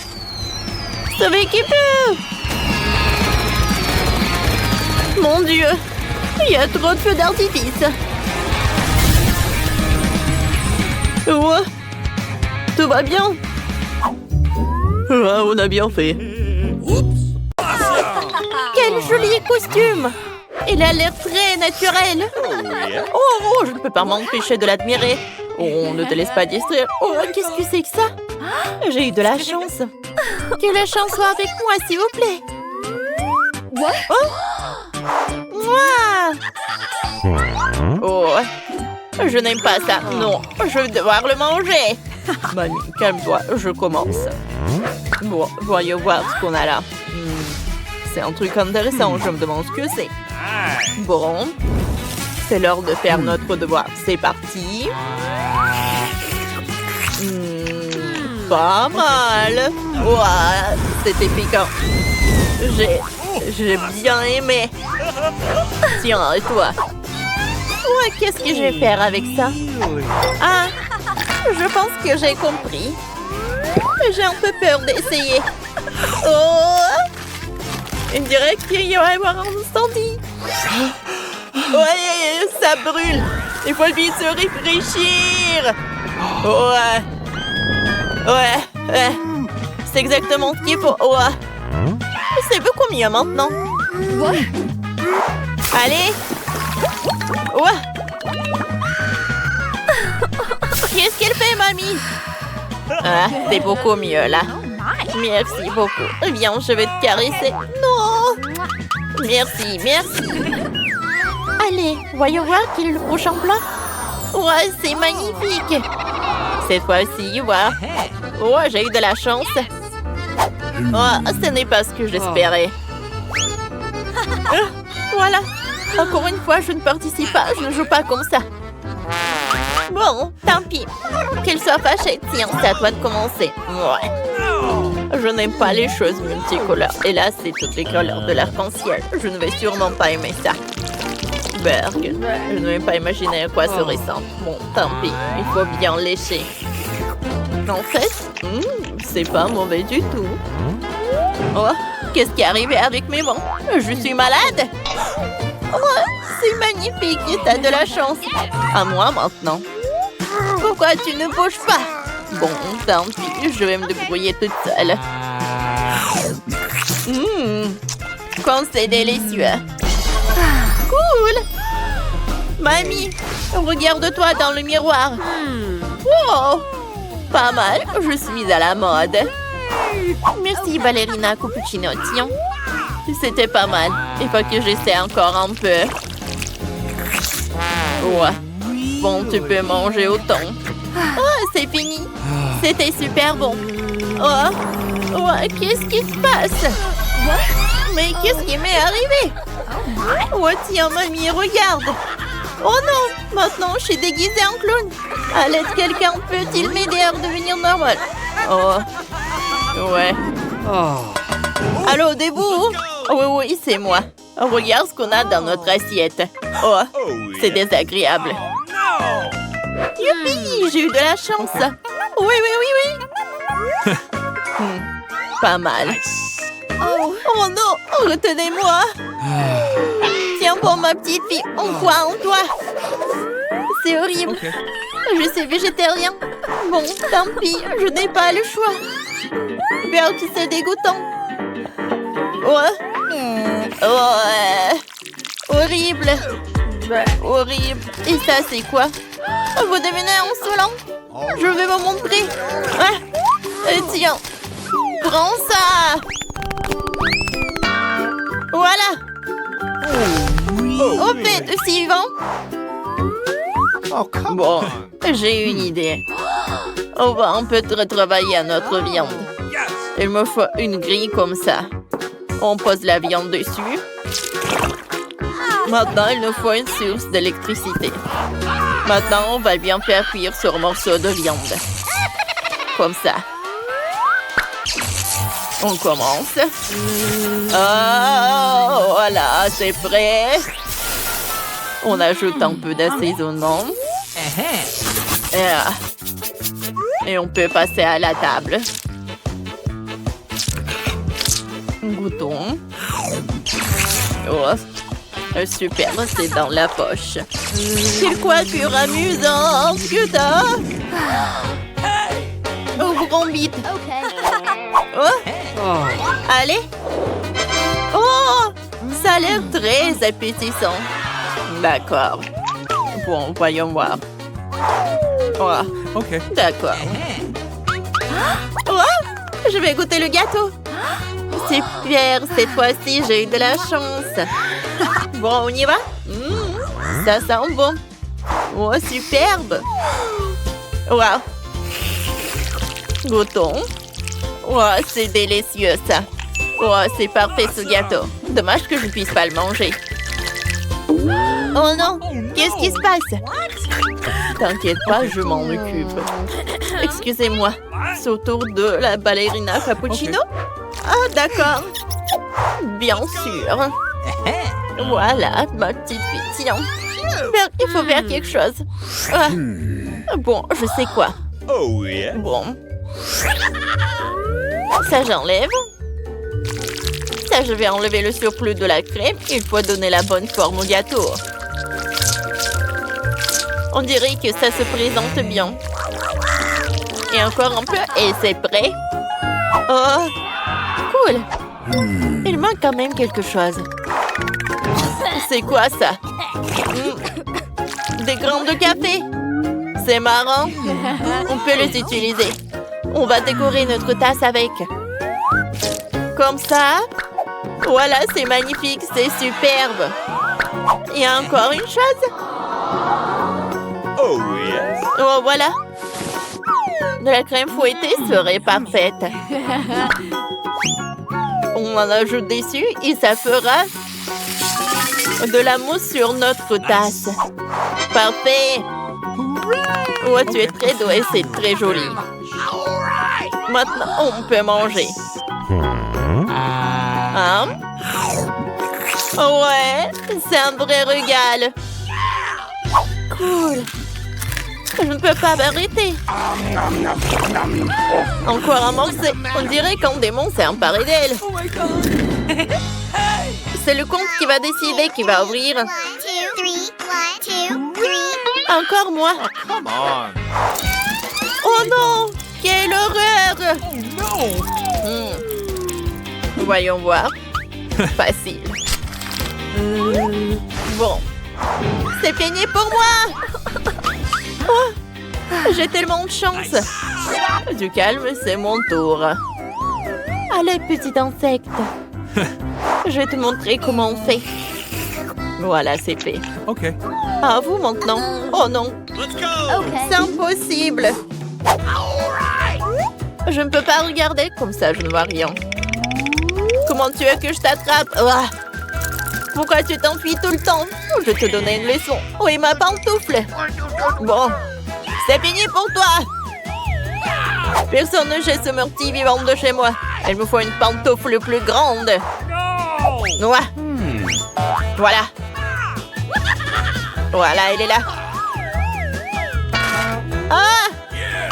Speaker 1: Sauvez qui peut! Mon Dieu! Il y a trop de feux d'artifice! Oh! Tout va bien? Ah, on a bien fait! Quel joli costume! Il a l'air très naturel! Oh, je ne peux pas m'empêcher de l'admirer! Oh, ne te laisse pas distraire! Oh, qu'est-ce que c'est que ça? J'ai eu de la chance! Que la chance soit avec moi, s'il vous plaît! Oh! Moi! Oh! Je n'aime pas ça! Non! Je vais devoir le manger! Mamie, calme-toi, je commence. Bon, voyons voir ce qu'on a là. C'est un truc intéressant, je me demande ce que c'est. Bon, c'est l'heure de faire notre devoir. C'est parti. Pas mal. Ouah, c'était piquant. J'ai bien aimé. Tiens, et toi? Ouais, qu'est-ce que je vais faire avec ça? Ah, je pense que j'ai compris. J'ai un peu peur d'essayer. Oh! Il dirait qu'il va y avoir un incendie. Ouais, ça brûle. Il faut vite se réfléchir. Ouais. Ouais. C'est exactement ce qu'il faut. Ouais. C'est beaucoup mieux maintenant. Allez. Ouais. Qu'est-ce qu'elle fait, mamie? Ah, c'est beaucoup mieux, là. Merci beaucoup. Viens, je vais te caresser. Non! Merci. Allez, voyons voir quel est le prochain plat. Ouais, c'est magnifique. Cette fois-ci, ouais, j'ai eu de la chance. Oh, ce n'est pas ce que j'espérais. Voilà. Encore une fois, je ne participe pas. Je ne joue pas comme ça. Bon, tant pis. Qu'elle soit fâchée. Tiens, c'est à toi de commencer. Ouais. Je n'aime pas les choses multicolores. Et là, c'est toutes les couleurs de l'arc-en-ciel. Je ne vais sûrement pas aimer ça. Berg, je ne vais pas imaginer à quoi ça ressemble. Bon, tant pis. Il faut bien lécher. En fait, c'est pas mauvais du tout. Oh, qu'est-ce qui est arrivé avec mes mains? Je suis malade. Oh, c'est magnifique. T'as de la chance. À moi maintenant. Pourquoi tu ne bouges pas? Bon, tant pis, je vais me débrouiller toute seule. Quand c'est délicieux. Cool! Mamie, regarde-toi dans le miroir. Wow! Pas mal, je suis à la mode. Merci, ballerina cappuccino. Tiens, c'était pas mal. Il faut que j'essaie encore un peu. Ouais. Bon, tu peux manger autant. Oh, c'est fini. C'était super bon. Oh, qu'est-ce qui se passe? Mais qu'est-ce qui m'est arrivé? Oh, tiens, mamie, regarde. Oh non, maintenant je suis déguisée en clown. À l'aide, quelqu'un peut-il m'aider à redevenir normal? Oh, ouais. Allô, debout? Oui, c'est moi. Regarde ce qu'on a dans notre assiette. Oh, c'est désagréable. Youpi, j'ai eu de la chance. Oui. Pas mal. Oh non, retenez-moi. Tiens bon, ma petite fille, on croit en toi. C'est horrible. Je suis végétarien. Bon, tant pis, je n'ai pas le choix. Bien que c'est dégoûtant. Horrible. Horrible. Et ça, c'est quoi? Vous devenez insolent? Je vais vous montrer. Tiens. Prends ça. Voilà. Au fait, suivant. Bon, j'ai une idée. On va un peu retravailler à notre viande. Il me faut une grille comme ça. On pose la viande dessus. Maintenant, il nous faut une source d'électricité. Maintenant, on va bien faire cuire ce morceau de viande. Comme ça. On commence. Oh, voilà, c'est prêt. On ajoute un peu d'assaisonnement. Et on peut passer à la table. Goûtons. Oh, super, c'est dans la poche. Quelle coiffure amusante, putain! Ouvrons vite. Oh, allez. Oh, ça a l'air très appétissant. D'accord. Bon, voyons voir. Oh,
Speaker 3: Okay.
Speaker 1: d'accord. Oh, je vais goûter le gâteau. Super, cette fois-ci, j'ai eu de la chance. Bon, on y va? Ça sent bon. Oh, superbe. Wow. Goûtons. Oh, c'est délicieux, ça. Oh, c'est parfait, ce gâteau. Dommage que je ne puisse pas le manger. Oh non, qu'est-ce qui se passe? T'inquiète pas, je m'en occupe. Excusez-moi, c'est au tour de la ballerina cappuccino? Ah, d'accord. Bien sûr. Voilà, ma petite fille. Tiens, il faut faire quelque chose. Ah. Bon, je sais quoi.
Speaker 3: Oh, yeah.
Speaker 1: Bon. Ça, j'enlève. Ça, je vais enlever le surplus de la crème. Il faut donner la bonne forme au gâteau. On dirait que ça se présente bien. Et encore un peu, et c'est prêt. Oh, cool. Il manque quand même quelque chose. C'est quoi ça? Des grains de café. C'est marrant. On peut les utiliser. On va décorer notre tasse avec. Comme ça. Voilà, c'est magnifique, c'est superbe. Il y a encore une chose.
Speaker 3: Oh, yes.
Speaker 1: Oh, voilà. De la crème fouettée serait parfaite. On en ajoute dessus et ça fera de la mousse sur notre tasse. Parfait. Oh, tu es très doué, c'est très joli. Maintenant, on peut manger. Hein? Ouais, c'est un vrai régal. Cool. Je ne peux pas m'arrêter. Encore un morceau. On dirait qu'un démon s'est emparé d'elle. C'est le comte qui va décider qui va ouvrir.
Speaker 2: 1, 2, 3. 1, 2, 3.
Speaker 1: Encore moi.
Speaker 3: Come on.
Speaker 1: Oh non! Quelle horreur! Voyons voir. Facile. Bon. C'est fini pour moi! Oh, j'ai tellement de chance. Du calme, c'est mon tour. Allez, petit insecte. Je vais te montrer comment on fait. Voilà, c'est fait.
Speaker 3: Okay.
Speaker 1: À vous maintenant. Oh non,
Speaker 3: Let's go.
Speaker 1: c'est impossible. Je ne peux pas regarder, comme ça je ne vois rien. Comment tu veux que je t'attrape? Ah. Pourquoi tu t'enfuis tout le temps? Je vais te donner une leçon. Où est ma pantoufle? Bon, c'est fini pour toi. Personne ne jette ce meurtrier vivant de chez moi. Il me faut une pantoufle plus grande. Ouais. Voilà. Voilà, elle est là. Ah!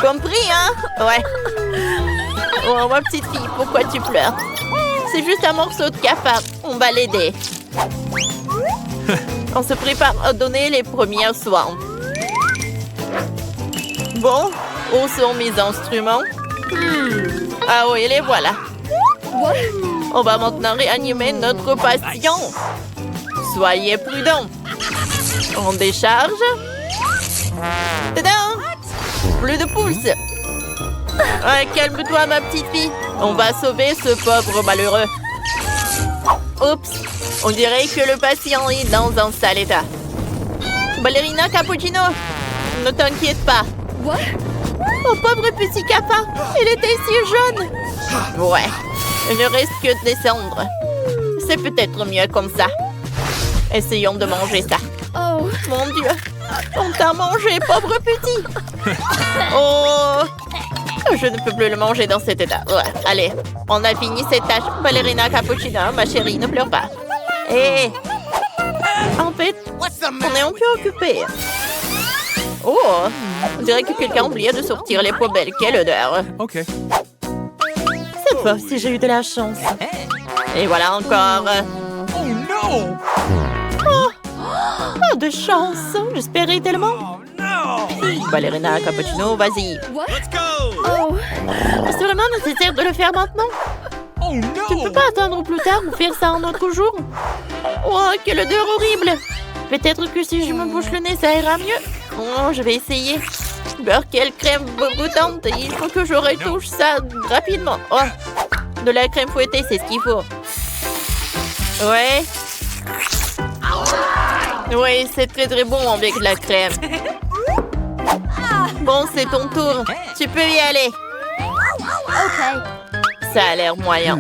Speaker 1: Compris, hein? Ouais. Oh, ma petite fille, pourquoi tu pleures? C'est juste un morceau de cafard. On va l'aider. On se prépare à donner les premiers soins. Bon, où sont mes instruments? Ah oui, les voilà. On va maintenant réanimer notre patient. Soyez prudents. On décharge. Tadam! Plus de pouces. Ah, calme-toi, ma petite fille. On va sauver ce pauvre malheureux. Oups, on dirait que le patient est dans un sale état. Ballerina Cappuccino, ne t'inquiète pas. Oh, pauvre petit cafard, il était si jeune. Ouais, il ne reste que de descendre. C'est peut-être mieux comme ça. Essayons de manger ça. Oh, mon Dieu, on t'a mangé, pauvre petit. Oh, je ne peux plus le manger dans cet état. Ouais, allez, on a fini cette tâche. Ballerina Cappuccino, ma chérie, ne pleure pas. Hé, en fait, on est un peu occupé. Oh, on dirait que quelqu'un a oublié de sortir les poubelles. Quelle odeur.
Speaker 3: Okay.
Speaker 1: Cette fois, si j'ai eu de la chance. Et voilà encore.
Speaker 3: Oh no!
Speaker 1: Oh, de chance. J'espérais tellement.
Speaker 3: Oh no!
Speaker 1: Ballerina, cappuccino, vas-y.
Speaker 3: Let's go!
Speaker 1: C'est vraiment nécessaire de le faire maintenant?
Speaker 3: Oh
Speaker 1: Tu ne peux
Speaker 3: no!
Speaker 1: pas attendre plus tard ou faire ça un autre jour? Oh, quelle odeur horrible! Peut-être que si je me bouche le nez, ça ira mieux. Oh, je vais essayer. Beurre, quelle crème goûtante. Il faut que je retouche ça rapidement. Oh, de la crème fouettée, c'est ce qu'il faut. Ouais. Oui, c'est très très bon avec la crème. Bon, c'est ton tour. Tu peux y aller. Ça a l'air moyen.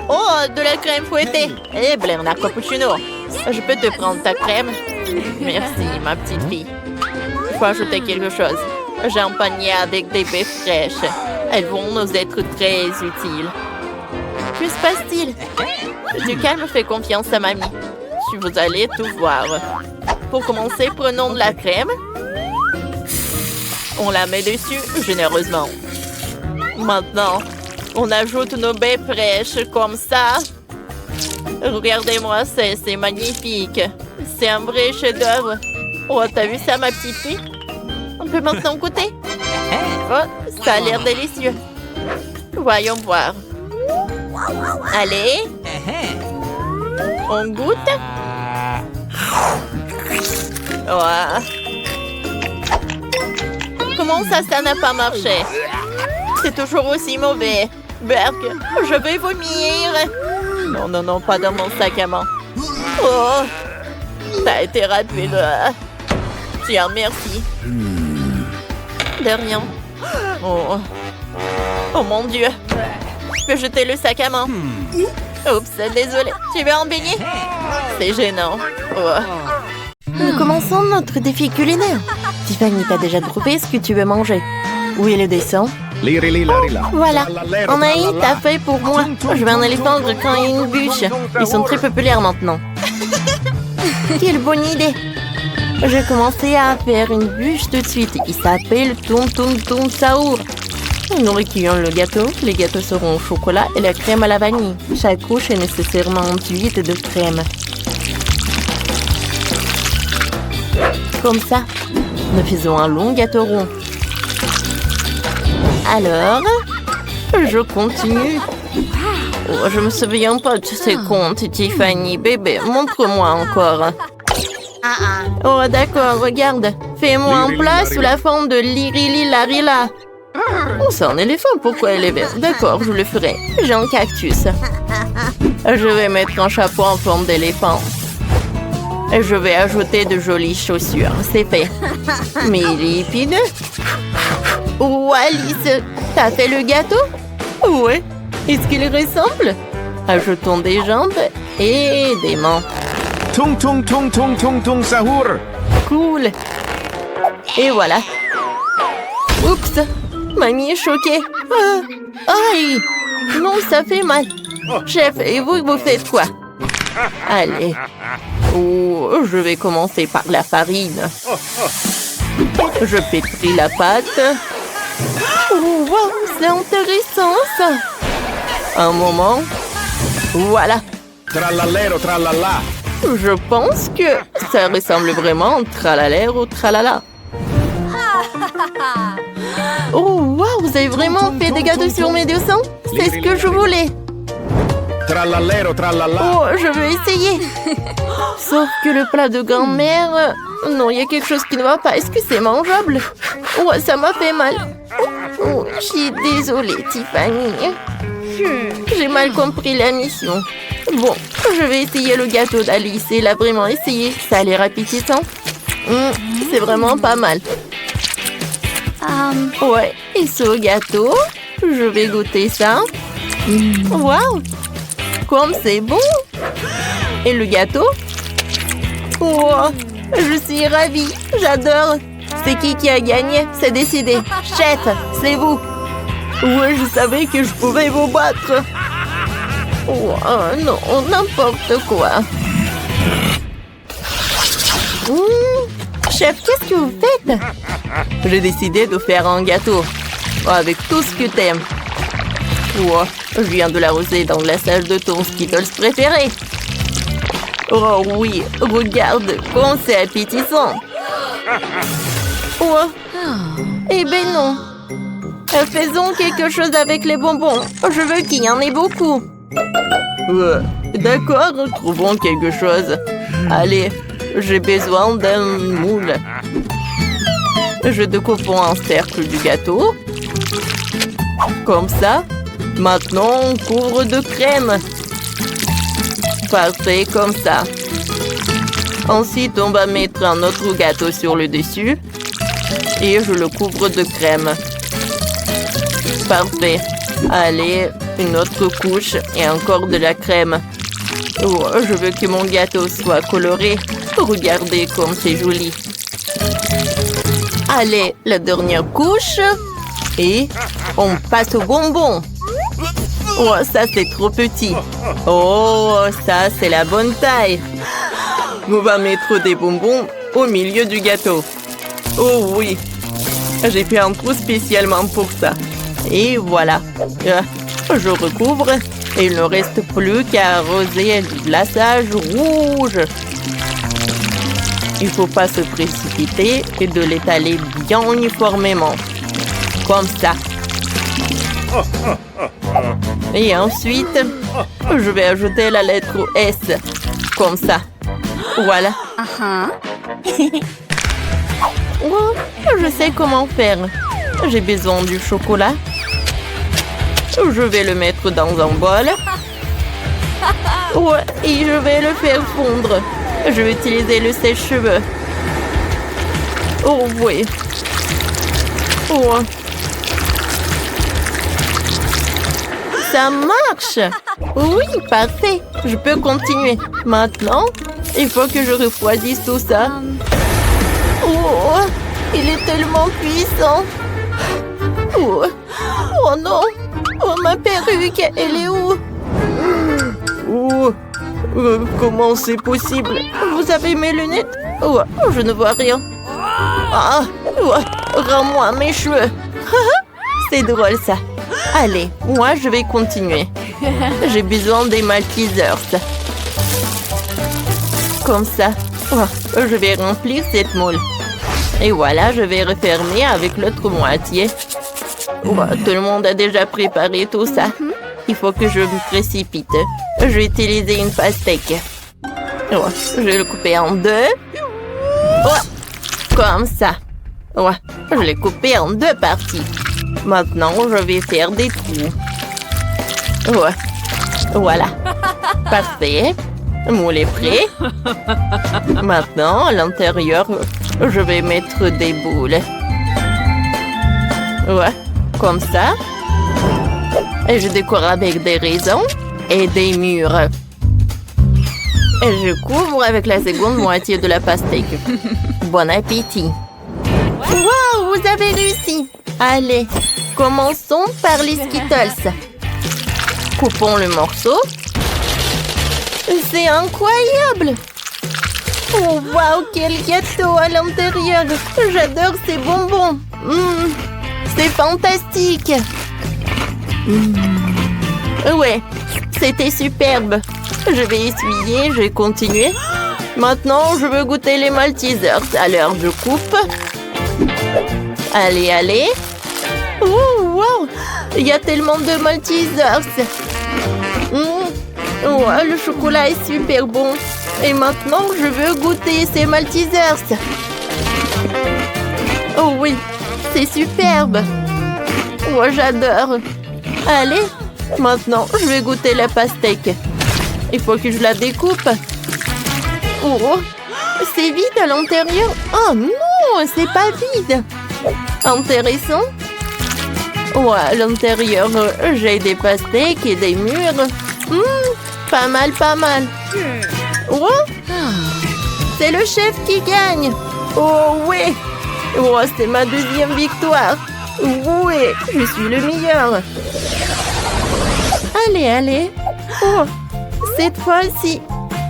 Speaker 1: Oh, de la crème fouettée. Eh, Bernard Cappuccino. Je peux te prendre ta crème? Merci, ma petite fille. Il faut ajouter quelque chose. J'ai un panier avec des baies fraîches. Elles vont nous être très utiles. Que se passe-t-il? Du calme, fais confiance à mamie. Vous allez tout voir. Pour commencer, prenons de la crème. On la met dessus généreusement. Maintenant, on ajoute nos baies fraîches comme ça. Regardez-moi, c'est magnifique. C'est un vrai chef-d'œuvre. Oh, t'as vu ça, ma petite fille? On peut maintenant goûter? Oh, ça a l'air délicieux. Voyons voir. Allez. On goûte? Ouais. Comment ça n'a pas marché? C'est toujours aussi mauvais. Berk, je vais vomir. Non, non, non, pas dans mon sac à main. Oh, t'as été rapide. Tiens, merci. De rien. Oh, oh mon Dieu. Je peux jeter le sac à main. Oups, désolé. Tu veux en baigner? C'est gênant. Oh. Nous commençons notre défi culinaire. Tiffany, t'as déjà trouvé ce que tu veux manger? Où est le dessin? Voilà. Anaï, t'as fait pour moi. Je vais en aller prendre quand il y a une bûche. Ils sont très populaires maintenant. Quelle bonne idée. J'ai commencé à faire une bûche tout de suite. Il s'appelle Tum Tum Tum Saour. Nous recueillons le gâteau. Les gâteaux seront au chocolat et la crème à la vanille. Chaque couche est nécessairement enduite de crème. Comme ça, nous faisons un long gâteau rond. Alors, je continue. Oh, je me souviens pas de ces comptes, Tiffany. Bébé, montre-moi encore. Oh, d'accord, regarde. Fais-moi un plat sous la forme de l'irili larila. Oh, c'est un éléphant, pourquoi elle est verte? D'accord, je le ferai. J'ai un cactus. Je vais mettre un chapeau en forme d'éléphant. Et je vais ajouter de jolies chaussures. C'est fait. Mais il est épineux. Oh, Alice, t'as fait le gâteau? Ouais. Est-ce qu'il ressemble? Ajoutons des jambes et des mains.
Speaker 3: Tung tung tung tung tung tung sahur.
Speaker 1: Cool. Et voilà. Oups. Mamie est choquée. Aïe. Non, ça fait mal. Chef, et vous faites quoi? Allez. Oh, je vais commencer par la farine. Je pétris la pâte. Oh, wow, c'est intéressant ça. Un moment. Voilà.
Speaker 3: Trallallero trallalla.
Speaker 1: Je pense que ça ressemble vraiment à tralala ou tralala. Oh, wow, vous avez vraiment fait des gâteaux sur mes dessins? C'est ce que je voulais.
Speaker 3: Trallallero trallalla.
Speaker 1: Oh, je veux essayer. Sauf que le plat de grand-mère... Non, il y a quelque chose qui ne va pas. Est-ce que c'est mangeable? Oh, ça m'a fait mal. Oh, je suis désolée, Tiffany. J'ai mal compris la mission. Bon, je vais essayer le gâteau d'Alice. Elle a vraiment essayé. Ça a l'air appétissant. C'est vraiment pas mal. Ouais, et ce gâteau, je vais goûter ça. Waouh! Comme c'est bon! Et le gâteau? Wow, je suis ravie, j'adore. C'est qui a gagné? C'est décidé. Chef, c'est vous. Ouais, je savais que je pouvais vous battre. Oh non, n'importe quoi. Chef, qu'est-ce que vous faites? J'ai décidé de faire un gâteau. Avec tout ce que t'aimes. Oh, je viens de l'arroser dans le glaçage de ton Skittles préféré. Oh oui, regarde, comme c'est appétissant. Oh, eh ben non. Faisons quelque chose avec les bonbons. Je veux qu'il y en ait beaucoup. D'accord, trouvons quelque chose. Allez, j'ai besoin d'un moule. Je découpe en cercle du gâteau. Comme ça. Maintenant, on couvre de crème. Parfait, comme ça. Ensuite, on va mettre un autre gâteau sur le dessus. Et je le couvre de crème. Parfait. Allez, une autre couche et encore de la crème. Oh, je veux que mon gâteau soit coloré. Regardez comme c'est joli. Allez, la dernière couche. Et on passe aux bonbons. Oh, ça c'est trop petit. Oh, ça c'est la bonne taille. On va mettre des bonbons au milieu du gâteau. Oh oui, j'ai fait un trou spécialement pour ça. Et voilà. Je recouvre et il ne reste plus qu'à arroser du glaçage rouge. Il ne faut pas se précipiter et de l'étaler bien uniformément. Comme ça. Et ensuite, je vais ajouter la lettre S. Comme ça. Voilà. Oh, je sais comment faire. J'ai besoin du chocolat. Je vais le mettre dans un bol. Ouais, et je vais le faire fondre. Je vais utiliser le sèche-cheveux. Oh oui. Oh. Ça marche. Oui, parfait. Je peux continuer. Maintenant, il faut que je refroidisse tout ça. Oh, il est tellement puissant. Oh, oh non. Oh, ma perruque, elle est où? Oh, comment c'est possible? Vous avez mes lunettes? Oh, je ne vois rien. Ah, oh, rends-moi mes cheveux. C'est drôle ça. Allez, moi je vais continuer. J'ai besoin des Maltesers. Comme ça. Oh, je vais remplir cette moule. Et voilà, je vais refermer avec l'autre moitié. Oh, tout le monde a déjà préparé tout ça. Il faut que je me précipite. Je vais utiliser une pastèque. Oh, je vais le couper en deux. Oh, comme ça. Oh, je l'ai coupé en deux parties. Maintenant, je vais faire des trous. Oh, voilà. Parfait. Le moule est prêt. Maintenant, à l'intérieur, je vais mettre des boules. Ouais, comme ça. Et je décore avec des raisins et des mûres. Et je couvre avec la seconde moitié de la pastèque. Bon appétit. Wow, vous avez réussi. Allez, commençons par les Skittles. Coupons le morceau. C'est incroyable. Oh, wow, quel gâteau à l'intérieur. J'adore ces bonbons. C'est fantastique. Ouais, c'était superbe. Je vais essuyer, je vais continuer. Maintenant, je veux goûter les Maltesers. Alors, je coupe. Allez, allez. Oh, wow. Il y a tellement de Maltesers. Oh, le chocolat est super bon. Et maintenant, je veux goûter ces Maltesers. Oh oui, c'est superbe. Oh, j'adore. Allez, maintenant, je vais goûter la pastèque. Il faut que je la découpe. Oh, c'est vide à l'intérieur. Oh non, c'est pas vide. Intéressant. Ouais, à l'intérieur, j'ai des pastèques et des mûres. Pas mal, pas mal. Oh, c'est le chef qui gagne. Oh oui. Oh, c'est ma deuxième victoire. Oui, je suis le meilleur. Allez, allez. Oh, cette fois-ci,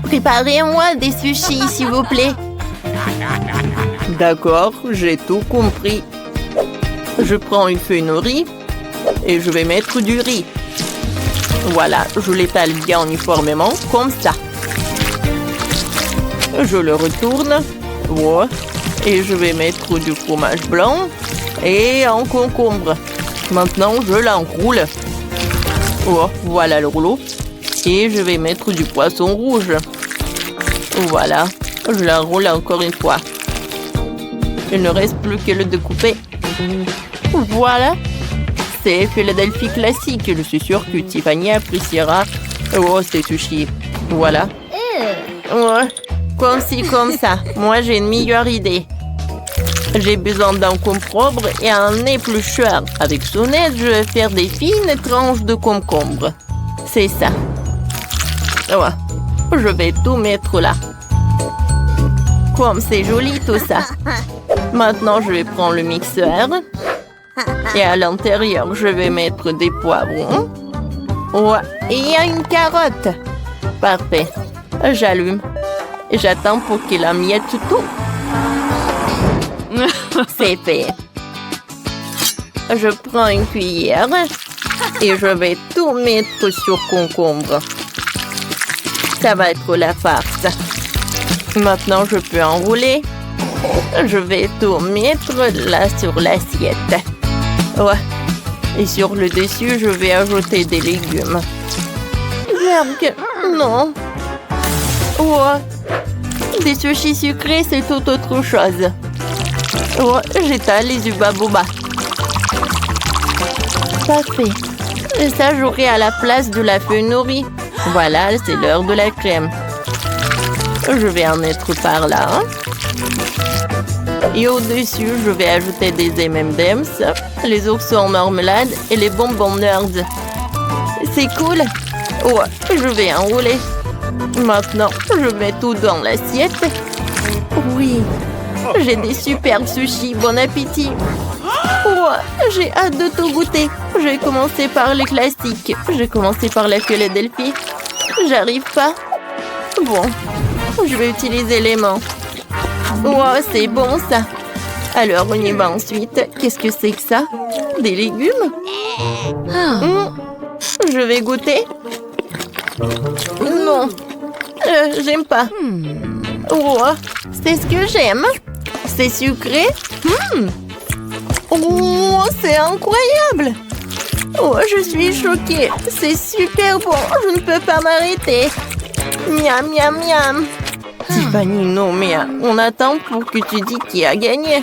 Speaker 1: préparez-moi des sushis, s'il vous plaît. D'accord, j'ai tout compris. Je prends une feuille de riz et je vais mettre du riz. Voilà, je l'étale bien uniformément, comme ça. Je le retourne. Ouais. Et je vais mettre du fromage blanc et un concombre. Maintenant, je l'enroule. Oh, voilà le rouleau. Et je vais mettre du poisson rouge. Voilà, je l'enroule encore une fois. Il ne reste plus que le découper. Voilà. C'est Philadelphie classique. Je suis sûre que Tiffany appréciera. Oh, c'est sushi. Voilà. Ouais. Comme ci, comme ça. Moi, j'ai une meilleure idée. J'ai besoin d'un concombre et un éplucheur. Avec son aide, je vais faire des fines tranches de concombre. C'est ça. Ouais. Je vais tout mettre là. Comme c'est joli tout ça. Maintenant, je vais prendre le mixeur. Et à l'intérieur, je vais mettre des poivrons. Ouais. Et il y a une carotte. Parfait. J'allume. Et j'attends pour qu'il amiette tout. C'est fait. Je prends une cuillère et je vais tout mettre sur concombre. Ça va être la farce. Maintenant, je peux enrouler. Je vais tout mettre là sur l'assiette. Ouais. Et sur le dessus, je vais ajouter des légumes. Merde, non. Ouais. Des sushis sucrés, c'est tout autre chose. Ouais, j'étale les uba-boba. Parfait. Et ça, j'aurai à la place de la feuille nourrie. Voilà, c'est l'heure de la crème. Je vais en mettre par là. Et au-dessus, je vais ajouter des M&M's, les ours en marmelade et les bonbons nerds. C'est cool. Ouais, je vais enrouler. Maintenant, je mets tout dans l'assiette. Oui, j'ai des super sushis. Bon appétit. Ouais, j'ai hâte de tout goûter. Je vais commencer par les classiques. Je vais commencer par la Philadelphie. J'arrive pas. Bon, je vais utiliser les mains. Ouais, c'est bon ça. Alors, on y va ensuite. Qu'est-ce que c'est que ça? Des légumes? Je vais goûter. Non, j'aime pas. Oh, c'est ce que j'aime. C'est sucré. Oh, c'est incroyable. Oh, je suis choquée. C'est super bon. Je ne peux pas m'arrêter. Miam, miam, miam. Tiffany, non, mais on attend pour que tu dis qui a gagné.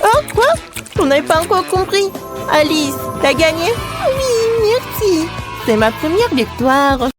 Speaker 1: Oh, quoi? On n'a pas encore compris. Alice, t'as gagné? Oui, merci. C'est ma première victoire.